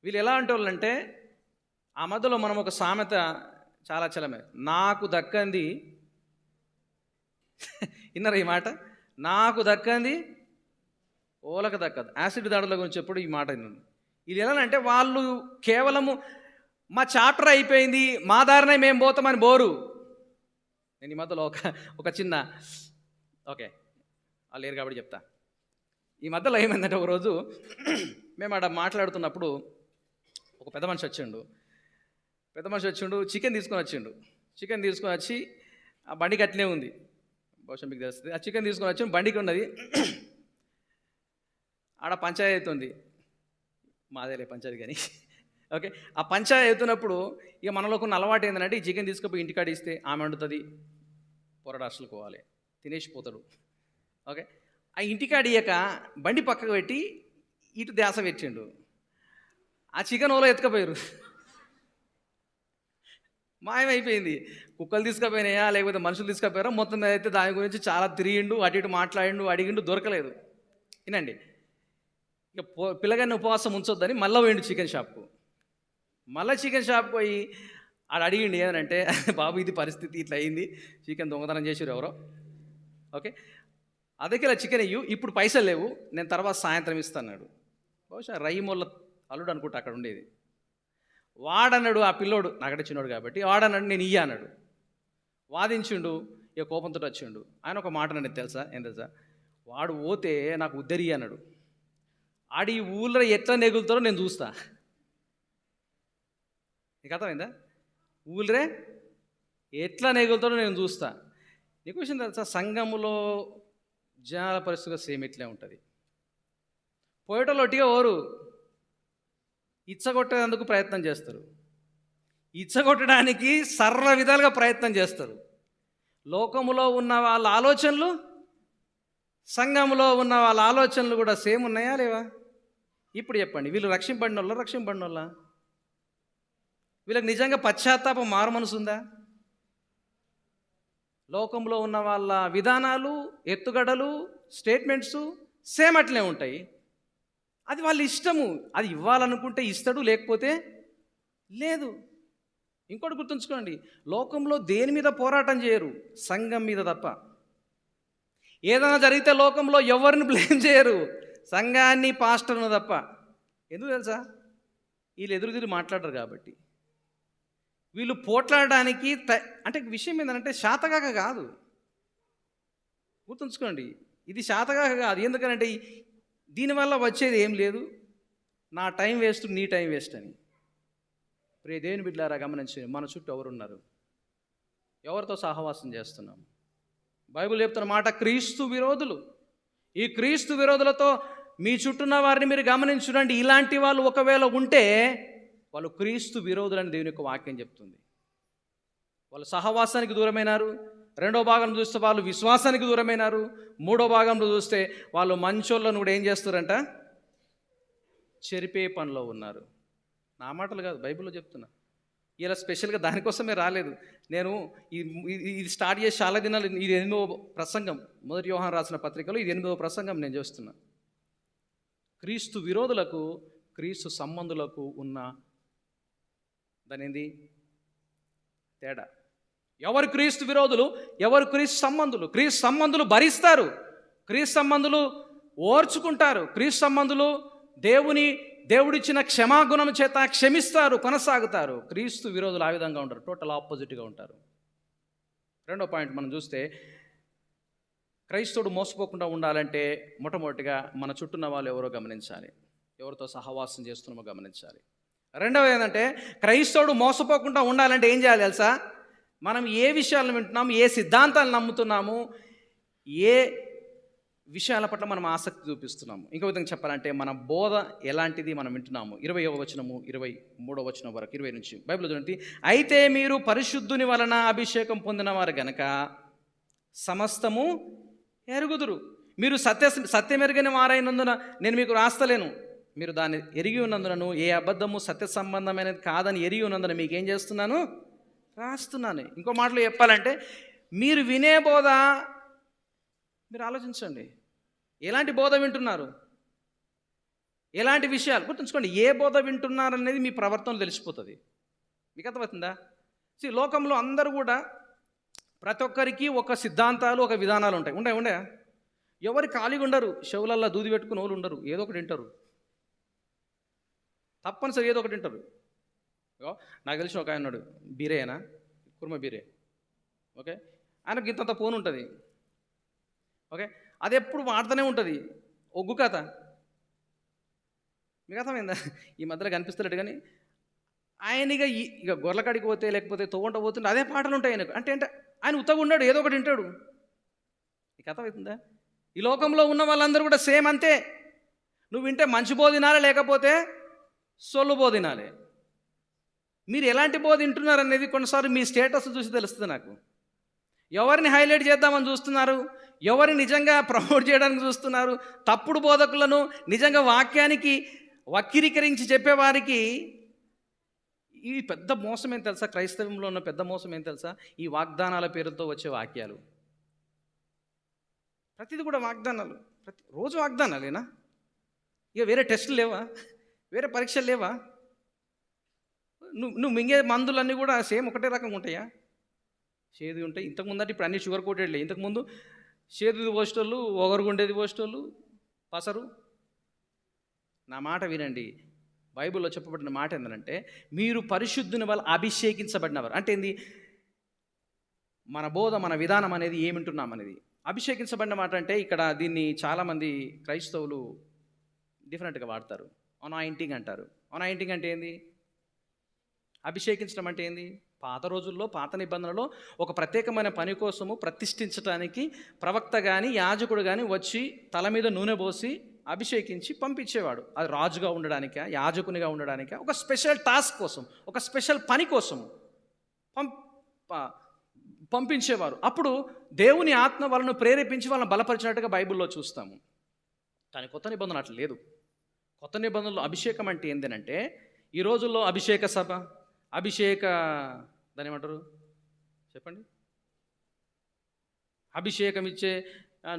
వీళ్ళు ఎలా అంటే వాళ్ళంటే, ఆ మధ్యలో మనం ఒక సామెత చాలా చలమే, నాకు దక్కంది విన్నారా ఈ మాట, నాకు దక్కంది ఓలకు దక్కదు. యాసిడ్ దాడుల గురించి ఎప్పుడు ఈ మాట విన్నాను. ఇది ఎలా అంటే, వాళ్ళు కేవలము మా చాప్టర్ అయిపోయింది, మా దారినే మేము పోతామని బోరు. నేను ఈ మధ్యలో ఒక చిన్న ఓకే వాళ్ళు లేరు కాబట్టి చెప్తా. ఈ మధ్యలో ఏమైందంటే, ఒకరోజు మేము అక్కడ మాట్లాడుతున్నప్పుడు ఒక పెద్ద మనిషి వచ్చిండు, చికెన్ తీసుకొని వచ్చి ఆ బండికి అట్లే ఉంది, బహుశా మీకు తెలుస్తుంది. ఆ చికెన్ తీసుకొని వచ్చి బండికి ఉన్నది, ఆడ పంచాయతీ అవుతుంది, మాదేలే పంచాయతీ కానీ ఓకే. ఆ పంచాయతీ అవుతున్నప్పుడు ఇక మనలో కొన్ని అలవాటు ఏంటంటే, ఈ చికెన్ తీసుకుపోయి ఇంటికాడ ఇస్తే ఆమె వండుతుంది, పొరడాస్టర్లకు పోవాలి, తినేసిపోతాడు. ఓకే, ఆ ఇంటికాడ ఇయ్యక బండి పక్కకు పెట్టి ఇటు ధ్యాస పెట్టిండు, ఆ చికెన్ ఓలో ఎత్తుకపోయారు, మాయమైపోయింది. కుక్కలు తీసుకుపోయినాయా లేకపోతే మనుషులు తీసుకుపోయారా, మొత్తం అయితే దాని గురించి చాలా తిరిగిండు, అటు ఇటు మాట్లాడిండు, అడిగిండు, దొరకలేదు. వినండి, ఇక పిల్లగాన్ని ఉపవాసం ఉంచొద్దని మళ్ళీ పోయిండు చికెన్ షాప్కు. చికెన్ షాప్కి పోయి ఆడ అడిగిండు ఏమనంటే, బాబు ఇది పరిస్థితి ఇట్లా అయింది, చికెన్ దొంగతనం చేసారు ఎవరో, ఓకే అదే ఇలా చికెన్ ఇయ్యు, ఇప్పుడు పైసలు లేవు, నేను తర్వాత సాయంత్రం ఇస్తాను. బహుశా రహీమోళ్ళ అల్లుడు అనుకుంటా అక్కడ ఉండేది. వాడన్నాడు, ఆ పిల్లోడు నాకంటే చిన్నోడు కాబట్టి వాడన్నాడు నేను ఇయ్య అన్నాడు. వాదించిండు, ఇక కోపంతో వచ్చిండు. ఆయన ఒక మాట అన్నాడు తెలుసా, ఏం తెలుసా, వాడు పోతే నాకు ఉద్దరి అన్నాడు. ఆడి ఈ ఊళ్ళో ఎట్లా నెగులుతారో నేను చూస్తా. నీకు అర్థమైందా? ఊళ్ళే ఎట్లా నెగులుతారో నేను చూస్తా. నీకు విషయం తెలుసా, సంఘములో జనాల పరిస్థితిగా సేమ్ ఇట్లే ఉంటుంది. పోయేటోళ్ళు ఒట్టిగా ఓరు, ఇచ్చగొట్టేందుకు ప్రయత్నం చేస్తారు, ఇచ్చగొట్టడానికి సర్వ విధాలుగా ప్రయత్నం చేస్తారు. లోకములో ఉన్న వాళ్ళ ఆలోచనలు, సంఘములో ఉన్న వాళ్ళ ఆలోచనలు కూడా సేమ్ ఉన్నాయా లేవా? ఇప్పుడు చెప్పండి, వీళ్ళు రక్షింపడిన వాళ్ళ వీళ్ళకి నిజంగా పశ్చాత్తాపం మారు మనసు ఉందా? లోకంలో ఉన్న వాళ్ళ విధానాలు, ఎత్తుగడలు, స్టేట్మెంట్స్ సేమ్ అట్లే ఉంటాయి. అది వాళ్ళ ఇష్టము, అది ఇవ్వాలనుకుంటే ఇస్తాడు, లేకపోతే లేదు. ఇంకోటి గుర్తుంచుకోండి, లోకంలో దేని మీద పోరాటం చేయరు, సంఘం మీద తప్ప. ఏదైనా జరిగితే లోకంలో ఎవరిని బ్లేమ్ చేయరు, సంఘాన్ని, పాస్టర్ను తప్ప. ఎందుకు తెలుసా? వీళ్ళు ఎదురు మాట్లాడరు కాబట్టి. వీళ్ళు పోట్లాడడానికి అంటే విషయం ఏంటంటే శాతగాక కాదు, గుర్తుంచుకోండి, ఇది శాతగాక కాదు. ఎందుకనంటే దీనివల్ల వచ్చేది ఏం లేదు, నా టైం వేస్ట్, నీ టైం వేస్ట్ అని. ప్రియ దేవుని బిడ్డలారా గమనించి, మన చుట్టూ ఎవరున్నారు, ఎవరితో సహవాసం చేస్తున్నాం? బైబిల్ చెప్తున్న మాట, క్రీస్తు విరోధులు. ఈ క్రీస్తు విరోధులతో మీ చుట్టూన్న వారిని మీరు గమనించుడండి. ఇలాంటి వాళ్ళు ఒకవేళ ఉంటే వాళ్ళు క్రీస్తు విరోధులని దేవుని యొక్క వాక్యం చెప్తుంది. వాళ్ళు సహవాసానికి దూరమైనారు. రెండో భాగంలో చూస్తే వాళ్ళు విశ్వాసానికి దూరమైనారు. మూడో భాగంలో చూస్తే వాళ్ళు మంచోళ్ళను కూడా ఏం చేస్తారంట, చెరిపే పనిలో ఉన్నారు. నా మాటలు కాదు, బైబిల్లో చెప్తున్నా. ఇలా స్పెషల్గా దానికోసమే రాలేదు నేను. ఇది స్టార్ట్ చేసి చాలా దినాలు, ఇది 8వ ప్రసంగం, మొదటి యోహాను రాసిన పత్రికలో ఇది 8వ ప్రసంగం నేను చేస్తున్నా. క్రీస్తు విరోధులకు, క్రీస్తు సంబంధులకు ఉన్న దాని ఏంది తేడా? ఎవరు క్రీస్తు విరోధులు, ఎవరు క్రీస్తు సంబంధులు? క్రీస్తు సంబంధులు భరిస్తారు, క్రీస్తు సంబంధులు ఓర్చుకుంటారు, క్రీస్తు సంబంధులు దేవుడిచ్చిన క్షమాగుణం చేత క్షమిస్తారు, కొనసాగుతారు. క్రీస్తు విరోధులు ఆ విధంగా ఉంటారు, టోటల్ ఆపోజిట్గా ఉంటారు. రెండో పాయింట్ మనం చూస్తే, క్రైస్తవుడు మోసపోకుండా ఉండాలంటే మొట్టమొదటిగా మన చుట్టూన్న వాళ్ళు ఎవరో గమనించాలి, ఎవరితో సహవాసం చేస్తున్నామో గమనించాలి. రెండవది ఏంటంటే, క్రైస్తవుడు మోసపోకుండా ఉండాలంటే ఏం చేయాలి తెలుసా? మనం ఏ విషయాలను వింటున్నాము, ఏ సిద్ధాంతాలు నమ్ముతున్నాము, ఏ విషయాల పట్ల మనం ఆసక్తి చూపిస్తున్నాము. ఇంకో విధంగా చెప్పాలంటే, మన బోధ ఎలాంటిది మనం వింటున్నాము. 20వ వచనము 23వ వచనం వరకు, 20 నుంచి బైబిల్ చూడండి. అయితే మీరు పరిశుద్ధుని వలన అభిషేకం పొందిన వారు గనక సమస్తము ఎరుగుదురు. మీరు సత్యమెరుగని వారైనందున నేను మీకు రాస్తలేను, మీరు దాన్ని ఎరిగి ఉన్నందునను ఏ అబద్ధము సత్య సంబంధమైనది కాదని ఎరిగి ఉన్నందున మీకేం చేస్తున్నాను, రాస్తున్నాను. ఇంకో మాటలో చెప్పాలంటే, మీరు వినే బోధ మీరు ఆలోచించండి, ఎలాంటి బోధ వింటున్నారు, ఎలాంటి విషయాలు. గుర్తుంచుకోండి, ఏ బోధ వింటున్నారనేది మీ ప్రవర్తనలో తెలిసిపోతుంది. మీకు అర్థమవుతుందా? లోకంలో అందరూ కూడా ప్రతి ఒక్కరికి ఒక సిద్ధాంతాలు, ఒక విధానాలు ఉంటాయి. ఉండే ఎవరు ఖాళీగా ఉండరు, చెవులల్లో దూది పెట్టుకుని వాళ్ళు ఉండరు, ఏదో ఒకటి వింటారు, తప్పనిసరి ఏదో ఒకటి వింటారు. నాకు తెలిసిన ఒక ఆయన ఉన్నాడు, బీరేనా, కుర్మ బీరే, ఓకే, ఆయనకు ఇంతంత ఫోన్ ఉంటుంది, ఓకే, అది ఎప్పుడు వాడుతూనే ఉంటుంది. ఒగ్గు కథ, మీకు అర్థమైందా? ఈ మధ్యలో కనిపిస్తలేడు కానీ ఆయనగా ఇక గొర్రెలకాడికి పోతే, లేకపోతే తోవంట పోతుంటే అదే పాటలు ఉంటాయి ఆయనకు. అంటే ఆయన ఉత్తగా ఉన్నాడు, ఏదో ఒకటి వింటాడు. నీకు అర్థమవుతుందా? ఈ లోకంలో ఉన్న వాళ్ళందరూ కూడా సేమ్ అంతే. నువ్వు వింటే మంచి బోధ తినాలి, లేకపోతే సొల్లు బోధ తినాలి. మీరు ఎలాంటి బోధ వింటున్నారనేది కొన్నిసార్లు మీ స్టేటస్ చూసి తెలుస్తుంది నాకు. ఎవరిని హైలైట్ చేద్దామని చూస్తున్నారు, ఎవరిని నిజంగా ప్రమోట్ చేయడానికి చూస్తున్నారు, తప్పుడు బోధకులను నిజంగా వాక్యానికి వక్రీకరించి చెప్పేవారికి ఈ పెద్ద మోసం ఏం తెలుసా? క్రైస్తవంలో ఉన్న పెద్ద మోసం ఏం తెలుసా? ఈ వాగ్దానాల పేరుతో వచ్చే వాక్యాలు. ప్రతిది కూడా వాగ్దానాలు, రోజు వాగ్దానాలేనా? ఇక వేరే టెస్టులు లేవా, వేరే పరీక్షలు లేవా? నువ్వు మింగే మందులన్నీ కూడా సేమ్ ఒకటే రకంగా ఉంటాయా? చేదు ఉంటాయి. ఇంతకుముందు అంటే ఇప్పుడు అన్ని షుగర్ కోటెడ్లే. ఇంతకుముందు చేదుది పోసేటోళ్ళు, ఒగరుగుండేది పోసేటోళ్ళు, పసరు. నా మాట వినండి, బైబిల్లో చెప్పబడిన మాట ఏంటంటే మీరు పరిశుద్ధుని వల్ల అభిషేకించబడినవారు. అంటే ఏంది? మన బోధ, మన విధానం అనేది ఏమింటున్నాం అనేది. అభిషేకించబడిన మాట అంటే ఇక్కడ దీన్ని చాలామంది క్రైస్తవులు డిఫరెంట్గా వాడతారు. అనాయింటింగ్ అంటారు. అనాయింటింగ్ అంటే ఏంది? అభిషేకించడం అంటే ఏంది? పాత రోజుల్లో, పాత నిబంధనలో ఒక ప్రత్యేకమైన పని కోసము ప్రతిష్ఠించడానికి ప్రవక్త కానీ యాజకుడు కానీ వచ్చి తల మీద నూనె పోసి అభిషేకించి పంపించేవాడు. అది రాజుగా ఉండడానికా, యాజకునిగా ఉండడానికా, ఒక స్పెషల్ టాస్క్ కోసం, ఒక స్పెషల్ పని కోసము పంపించేవారు. అప్పుడు దేవుని ఆత్మ వాళ్ళను ప్రేరేపించి వాళ్ళని బలపరిచినట్టుగా బైబిల్లో చూస్తాము. కానీ కొత్త నిబంధన అట్లా లేదు. కొత్త నిబంధనలో అభిషేకం అంటే ఏంటంటే ఈ రోజుల్లో అభిషేక సభ, దాన్ని ఏమంటారు చెప్పండి, అభిషేకం ఇచ్చే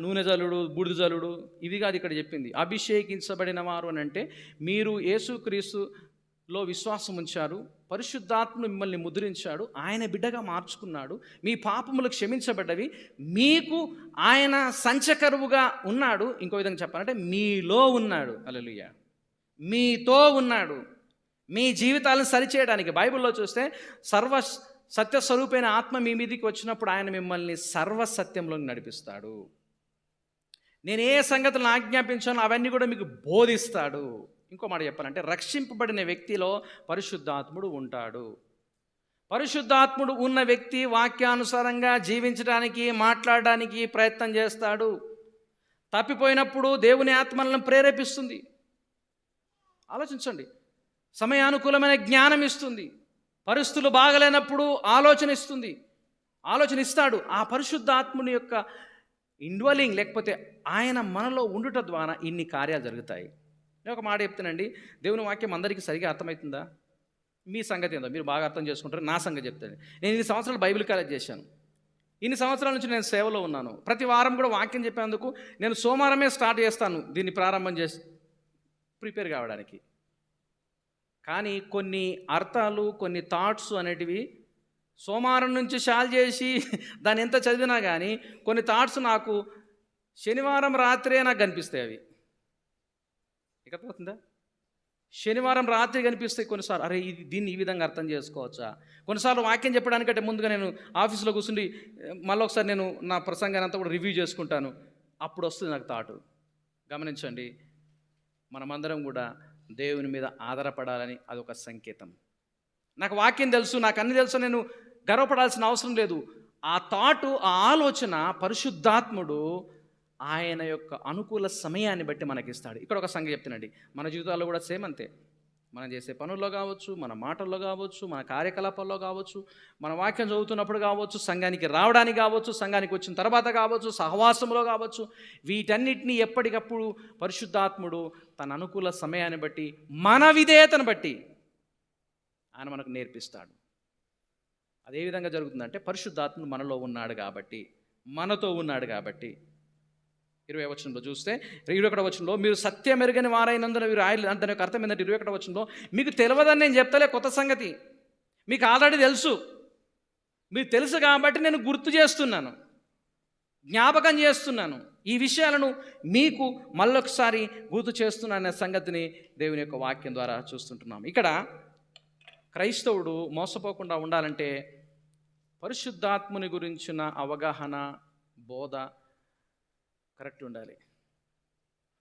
నూనె జల్లుడు, బూడిద జల్లుడు, ఇవి కాదు ఇక్కడ చెప్పింది. అభిషేకించబడిన వారు అని అంటే మీరు యేసుక్రీస్తులో విశ్వాసం ఉంచారు, పరిశుద్ధాత్మను మిమ్మల్ని ముద్రించాడు, ఆయన బిడ్డగా మార్చుకున్నాడు, మీ పాపములు క్షమించబడ్డవి, మీకు ఆయన సంచకరువుగా ఉన్నాడు. ఇంకో విధంగా చెప్పాలంటే మీలో ఉన్నాడు. హల్లెలూయా. మీతో ఉన్నాడు. మీ జీవితాలను సరిచేయడానికి బైబిల్లో చూస్తే సత్యస్వరూపైన ఆత్మ మీ మీదకి వచ్చినప్పుడు ఆయన మిమ్మల్ని సర్వసత్యంలో నడిపిస్తాడు. నేను ఏ సంగతులను ఆజ్ఞాపించానో అవన్నీ కూడా మీకు బోధిస్తాడు. ఇంకో మాట చెప్పాలంటే రక్షింపబడిన వ్యక్తిలో పరిశుద్ధాత్ముడు ఉంటాడు. పరిశుద్ధాత్ముడు ఉన్న వ్యక్తి వాక్యానుసారంగా జీవించడానికి, మాట్లాడడానికి ప్రయత్నం చేస్తాడు. తప్పిపోయినప్పుడు దేవుని ఆత్మలను ప్రేరేపిస్తుంది. ఆలోచించండి. సమయానుకూలమైన జ్ఞానం ఇస్తుంది. పరిస్థితులు బాగలేనప్పుడు ఆలోచన ఇస్తాడు. ఆ పరిశుద్ధాత్ముని యొక్క ఇండ్వలింగ్, లేకపోతే ఆయన మనలో ఉండుట ద్వారా ఇన్ని కార్యాలు జరుగుతాయి. నేను ఒక మాట చెప్తానండి, దేవుని వాక్యం అందరికీ సరిగా అర్థమవుతుందా? మీ సంగతి ఏందో మీరు బాగా అర్థం చేసుకుంటారు. నా సంగతి చెప్తాను. నేను 2 సంవత్సరాలు బైబిల్ కాలేజ్ చేశాను. ఇన్ని సంవత్సరాల నుంచి నేను సేవలో ఉన్నాను. ప్రతి వారం కూడా వాక్యం చెప్పేందుకు నేను సోమవారమే స్టార్ట్ చేస్తాను దీన్ని ప్రారంభం చేసి ప్రిపేర్ కావడానికి. కానీ కొన్ని అర్థాలు, కొన్ని థాట్స్ అనేటివి సోమవారం నుంచి షాల్ చేసి దాన్ని ఎంత చదివినా కానీ కొన్ని థాట్స్ నాకు శనివారం రాత్రే నాకు కనిపిస్తాయి. అవి ఇకపోతుందా? శనివారం రాత్రి కనిపిస్తాయి కొన్నిసార్లు. అరే దీన్ని ఈ విధంగా అర్థం చేసుకోవచ్చా? కొన్నిసార్లు వాక్యం చెప్పడానికంటే ముందుగా నేను ఆఫీస్లో కూర్చుండి మళ్ళీ ఒకసారి నేను నా ప్రసంగాన్ని అంతా కూడా రివ్యూ చేసుకుంటాను. అప్పుడు వస్తుంది నాకు థాటు. గమనించండి, మనమందరం కూడా దేవుని మీద ఆధారపడాలని అదొక సంకేతం. నాకు వాక్యం తెలుసు, నాకు అన్ని తెలుసు, నేను గర్వపడాల్సిన అవసరం లేదు. ఆ థాటు, ఆ ఆలోచన పరిశుద్ధాత్ముడు ఆయన యొక్క అనుకూల సమయాన్ని బట్టి మనకిస్తాడు. ఇక్కడ ఒక సంగతి చెప్తానండి, మన జీవితాల్లో కూడా సేమ్ అంతే. మనం చేసే పనుల్లో కావచ్చు, మన మాటల్లో కావచ్చు, మన కార్యకలాపాల్లో కావచ్చు, మన వాక్యం చదువుతున్నప్పుడు కావచ్చు, సంఘానికి రావడానికి కావచ్చు, సంఘానికి వచ్చిన తర్వాత కావచ్చు, సహవాసంలో కావచ్చు, వీటన్నిటినీ ఎప్పటికప్పుడు పరిశుద్ధాత్ముడు తన అనుకూల సమయాన్ని బట్టి, మన విధేయతను బట్టి ఆయన మనకు నేర్పిస్తాడు. అదే విధంగా జరుగుతుందంటే పరిశుద్ధాత్ముడు మనలో ఉన్నాడు కాబట్టి, మనతో ఉన్నాడు కాబట్టి. 20వ వచనంలో చూస్తే 21వ వచనంలో మీరు సత్యం ఎరుగని వారైనందున మీరు దాని యొక్క అర్థం ఏంటంటే 21వ వచనంలో మీకు తెలియదని నేను చెప్తలే కొత్త సంగతి, మీకు ఆల్రెడీ తెలుసు. మీకు తెలుసు కాబట్టి నేను గుర్తు చేస్తున్నాను, జ్ఞాపకం చేస్తున్నాను. ఈ విషయాలను మీకు మళ్ళొకసారి గుర్తు చేస్తున్నాననే సంగతిని దేవుని యొక్క వాక్యం ద్వారా చూస్తుంటున్నాం. ఇక్కడ క్రైస్తవుడు మోసపోకుండా ఉండాలంటే పరిశుద్ధాత్ముని గురించిన అవగాహన, బోధ కరెక్ట్ ఉండాలి.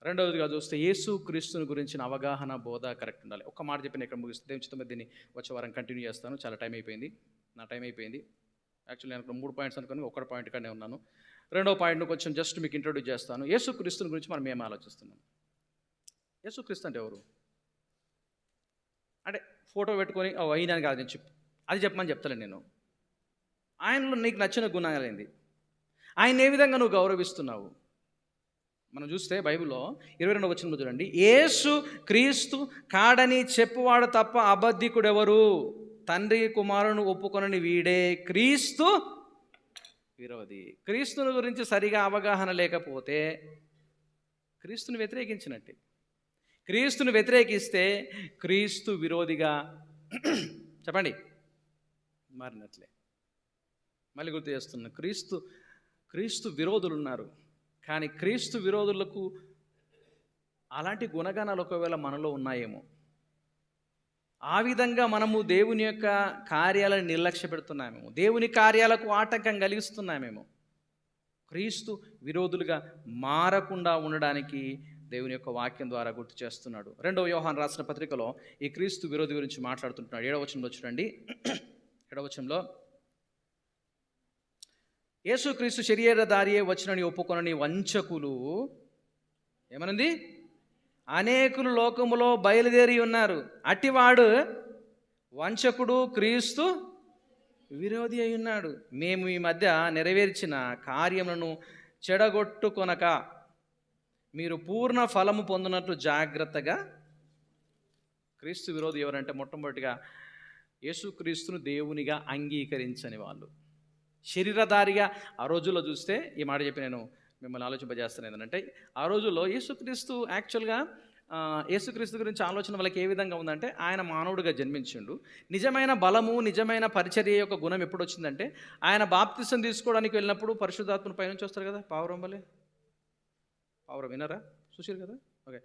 రెండవదిగా చూస్తే యేసు క్రీస్తుని గురించిన అవగాహన, బోధ కరెక్ట్ ఉండాలి. ఒక్క మాట చెప్పిన ఇక్కడ ముగిస్తే దేవుని దీన్ని వచ్చే వారం కంటిన్యూ చేస్తాను. చాలా టైం అయిపోయింది, నా టైం అయిపోయింది. యాక్చువల్లీ నేను 3 పాయింట్స్ అనుకుని 1 పాయింట్ కానే ఉన్నాను. రెండవ పాయింట్ను కొంచెం జస్ట్ మీకు ఇంట్రొడ్యూస్ చేస్తాను. యేసు క్రీస్తుని గురించి మనం ఏం ఆలోచిస్తున్నాం? యేసు క్రీస్తు అంటే ఎవరు? అంటే ఫోటో పెట్టుకొని అయినా కాదు నేను అది చెప్పమని చెప్తాను. నేను ఆయనలో నీకు నచ్చిన గుణాలేంది, ఆయన ఏ విధంగా నువ్వు గౌరవిస్తున్నావు? మనం చూస్తే బైబిల్లో 22వ వచనంలో చూడండి, యేసు క్రీస్తు కాడని చెప్పువాడు తప్ప అబద్ధికుడెవరు? తండ్రి కుమారుని ఒప్పుకొనని వీడే క్రీస్తు విరోధి. క్రీస్తుని గురించి సరిగా అవగాహన లేకపోతే క్రీస్తుని వ్యతిరేకించినట్టే. క్రీస్తుని వ్యతిరేకిస్తే క్రీస్తు విరోధిగా చెప్పండి మారినట్లే. మళ్ళీ గుర్తు చేస్తున్నా, క్రీస్తు విరోధులు ఉన్నారు. కానీ క్రీస్తు విరోధులకు అలాంటి గుణగణాలు ఒకవేళ మనలో ఉన్నాయేమో. ఆ విధంగా మనము దేవుని యొక్క కార్యాలను నిర్లక్ష్య పెడుతున్నామేమో, దేవుని కార్యాలకు ఆటంకం కలిగిస్తున్నామేమో. క్రీస్తు విరోధులుగా మారకుండా ఉండడానికి దేవుని యొక్క వాక్యం ద్వారా గుర్తు చేస్తున్నాడు. 2వ యోహాను రాసిన పత్రికలో ఈ క్రీస్తు విరోధి గురించి మాట్లాడుతుంటున్నాడు. 7వ వచనంలో చూడండి. 7వ వచనంలో, యేసుక్రీస్తు శరీరధారియే వచ్చినని ఒప్పుకొనని వంచకులు, ఏమనుంది, అనేకులు లోకములో బయలుదేరి ఉన్నారు. అట్టివాడు వంచకుడు, క్రీస్తు విరోధి అయి ఉన్నాడు. మేము ఈ మధ్య నెరవేర్చిన కార్యములను చెడగొట్టుకొనక మీరు పూర్ణ ఫలము పొందినట్లు జాగ్రత్తగా. క్రీస్తు విరోధి ఎవరంటే మొట్టమొదటిగా యేసుక్రీస్తును దేవునిగా అంగీకరించని వాళ్ళు. శరీరధారిగా ఆ రోజుల్లో చూస్తే, ఈ మాట చెప్పి నేను మిమ్మల్ని ఆలోచింపజేస్తాను. ఏంటంటే ఆ రోజుల్లో యేసుక్రీస్తు యాక్చువల్గా యేసుక్రీస్తు గురించి ఆలోచన వాళ్ళకి ఏ విధంగా ఉందంటే, ఆయన మానవుడిగా జన్మించిండు. నిజమైన బలము, నిజమైన పరిచర్య యొక్క గుణం ఎప్పుడు వచ్చిందంటే, ఆయన బాప్తిసం తీసుకోవడానికి వెళ్ళినప్పుడు పరిశుద్ధాత్మను పైనుంచి వస్తారు కదా, పావురం వలె. పావురం వినరా, చూసారు కదా, ఓకే.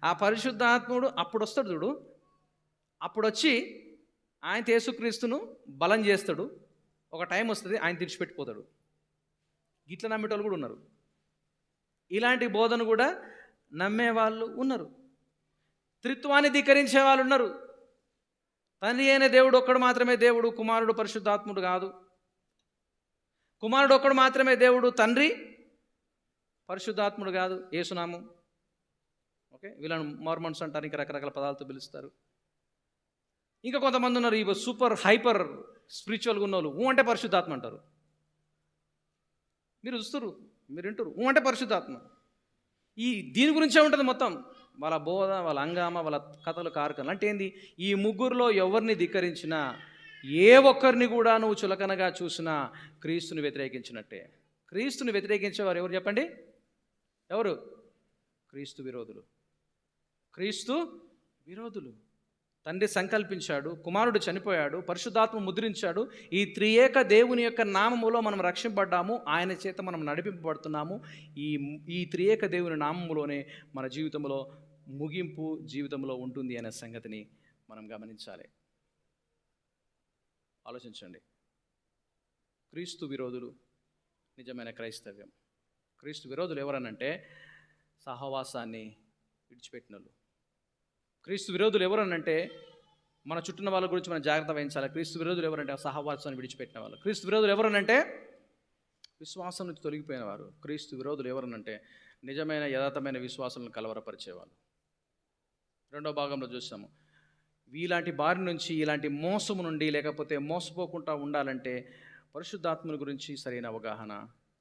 ఆ పరిశుద్ధాత్ముడు అప్పుడు వస్తాడు చూడు, అప్పుడు వచ్చి ఆయన యేసుక్రీస్తును బలం చేస్తాడు. ఒక టైం వస్తుంది, ఆయన తెరిచిపెట్టిపోతాడు. గిట్ల నమ్మేటోళ్ళు కూడా ఉన్నారు. ఇలాంటి బోధన కూడా నమ్మేవాళ్ళు ఉన్నారు. త్రిత్వాన్ని ధిక్కరించే వాళ్ళు ఉన్నారు. తండ్రి అయిన దేవుడు ఒక్కడు మాత్రమే దేవుడు, కుమారుడు పరిశుద్ధాత్ముడు కాదు. కుమారుడు ఒక్కడు మాత్రమే దేవుడు, తండ్రి పరిశుద్ధాత్ముడు కాదు. యేసునామం, ఓకే. వీళ్ళని మార్మన్స్ అంటారు, ఇంకా రకరకాల పదాలతో పిలుస్తారు. ఇంకా కొంతమంది ఉన్నారు, ఇవి సూపర్ హైపర్ స్పిరిచువల్గా ఉన్న వాళ్ళు అంటే పరిశుద్ధాత్మ అంటారు. మీరు చూస్తారు, మీరు వింటారు, అంటే పరిశుద్ధాత్మ. దీని గురించే ఉంటుంది మొత్తం వాళ్ళ బోధ, వాళ్ళ హంగామా, వాళ్ళ కథలు, కార్యక్రమాలు. అంటే ఏంది, ఈ ముగ్గురులో ఎవరిని ధిక్కరించినా, ఏ ఒక్కరిని కూడా నువ్వు చులకనగా చూసినా క్రీస్తుని వ్యతిరేకించినట్టే. క్రీస్తుని వ్యతిరేకించేవారు ఎవరు చెప్పండి? ఎవరు? క్రీస్తు విరోధులు. క్రీస్తు విరోధులు. తండ్రి సంకల్పించాడు, కుమారుడు చనిపోయాడు, పరిశుద్ధాత్మ ముద్రించాడు. ఈ త్రియేక దేవుని యొక్క నామములో మనం రక్షింపబడ్డాము, ఆయన చేత మనం నడిపింపబడుతున్నాము. ఈ త్రియేక దేవుని నామములోనే మన జీవితంలో ముగింపు జీవితంలో ఉంటుంది అనే సంగతిని మనం గమనించాలి. ఆలోచించండి. క్రీస్తు విరోధులు నిజమైన క్రైస్తవ్యం. క్రీస్తు విరోధులు ఎవరనంటే సహవాసాన్ని విడిచిపెట్టిన వాళ్ళు. క్రీస్తు విరోధులు ఎవరనంటే మన చుట్టూన్న వాళ్ళ గురించి మనం జాగ్రత్త వహించాలి. క్రీస్తు విరోధులు ఎవరంటే సహవాసాన్ని విడిచిపెట్టిన వాళ్ళు. క్రీస్తు విరోధులు ఎవరనంటే విశ్వాసం నుంచి తొలగిపోయిన వారు. క్రీస్తు విరోధులు ఎవరనంటే నిజమైన యథార్థమైన విశ్వాసాలను కలవరపరిచేవాళ్ళు. 2వ భాగంలో చూసాము, వీలాంటి బారి నుంచి, ఇలాంటి మోసము నుండి, లేకపోతే మోసపోకుండా ఉండాలంటే పరిశుద్ధాత్మల గురించి సరైన అవగాహన,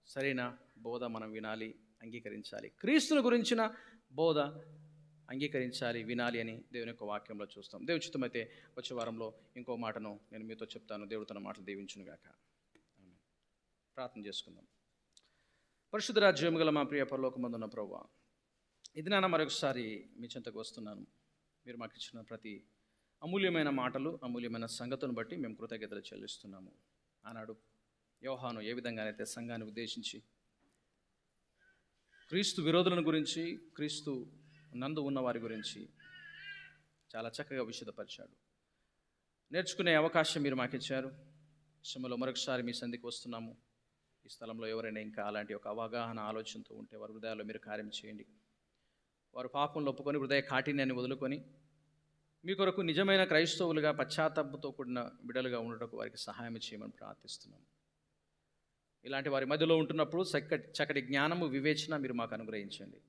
సరైన బోధ మనం వినాలి, అంగీకరించాలి. క్రీస్తుని గురించిన బోధ అంగీకరించాలి, వినాలి అని దేవుని యొక్క వాక్యంలో చూస్తాం. దేవుని చిత్తమైతే వచ్చే వారంలో ఇంకో మాటను నేను మీతో చెప్తాను. దేవుడు తన మాటలు దీవించునుగాక. ప్రార్థన చేసుకుందాం. పరిశుద్ధ రాజ్యము గల మా ప్రియ పరలోకమందున్న ప్రభువా, ఇది నాన్న మరొకసారి మీ చెంతకు వస్తున్నాను. మీరు మాకు ఇచ్చిన ప్రతి అమూల్యమైన మాటలు, అమూల్యమైన సంగతులను బట్టి మేము కృతజ్ఞతలు చెల్లిస్తున్నాము. ఆనాడు యోహాను ఏ విధంగానైతే సంఘాన్ని ఉద్దేశించి క్రీస్తు విరోధులను గురించి, క్రీస్తు నందు ఉన్న వారి గురించి చాలా చక్కగా విశదపరిచాడు. నేర్చుకునే అవకాశం మీరు మాకు ఇచ్చారు. సమయంలో మరొకసారి మీ సంధికి వస్తున్నాము. ఈ స్థలంలో ఎవరైనా ఇంకా అలాంటి ఒక అవగాహన, ఆలోచనతో ఉంటే వారి హృదయాల్లో మీరు కార్యం చేయండి. వారు పాపంలో ఒప్పుకొని హృదయ కాఠిన్యాన్ని వదులుకొని మీ కొరకు నిజమైన క్రైస్తవులుగా పశ్చాత్తాపంతో కూడిన బిడ్డలుగా ఉండటకు వారికి సహాయం చేయమని ప్రార్థిస్తున్నాం. ఇలాంటి వారి మధ్యలో ఉంటున్నప్పుడు చక్కటి జ్ఞానము, వివేచన మీరు మాకు అనుగ్రహించండి.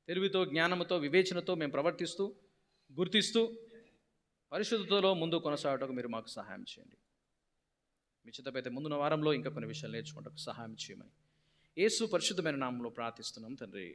తెలివితో, జ్ఞానముతో, వివేచనతో మేము ప్రవర్తిస్తూ, గుర్తిస్తూ పరిశుద్ధతలో ముందు కొనసాగటకు మీరు మాకు సహాయం చేయండి. మీ చిత్తమైతే ముందున్న వారంలో ఇంకా కొన్ని విషయాలు నేర్చుకుంటకు సహాయం చేయమని యేసు పరిశుద్ధమైన నామంలో ప్రార్థిస్తున్నాం తండ్రి.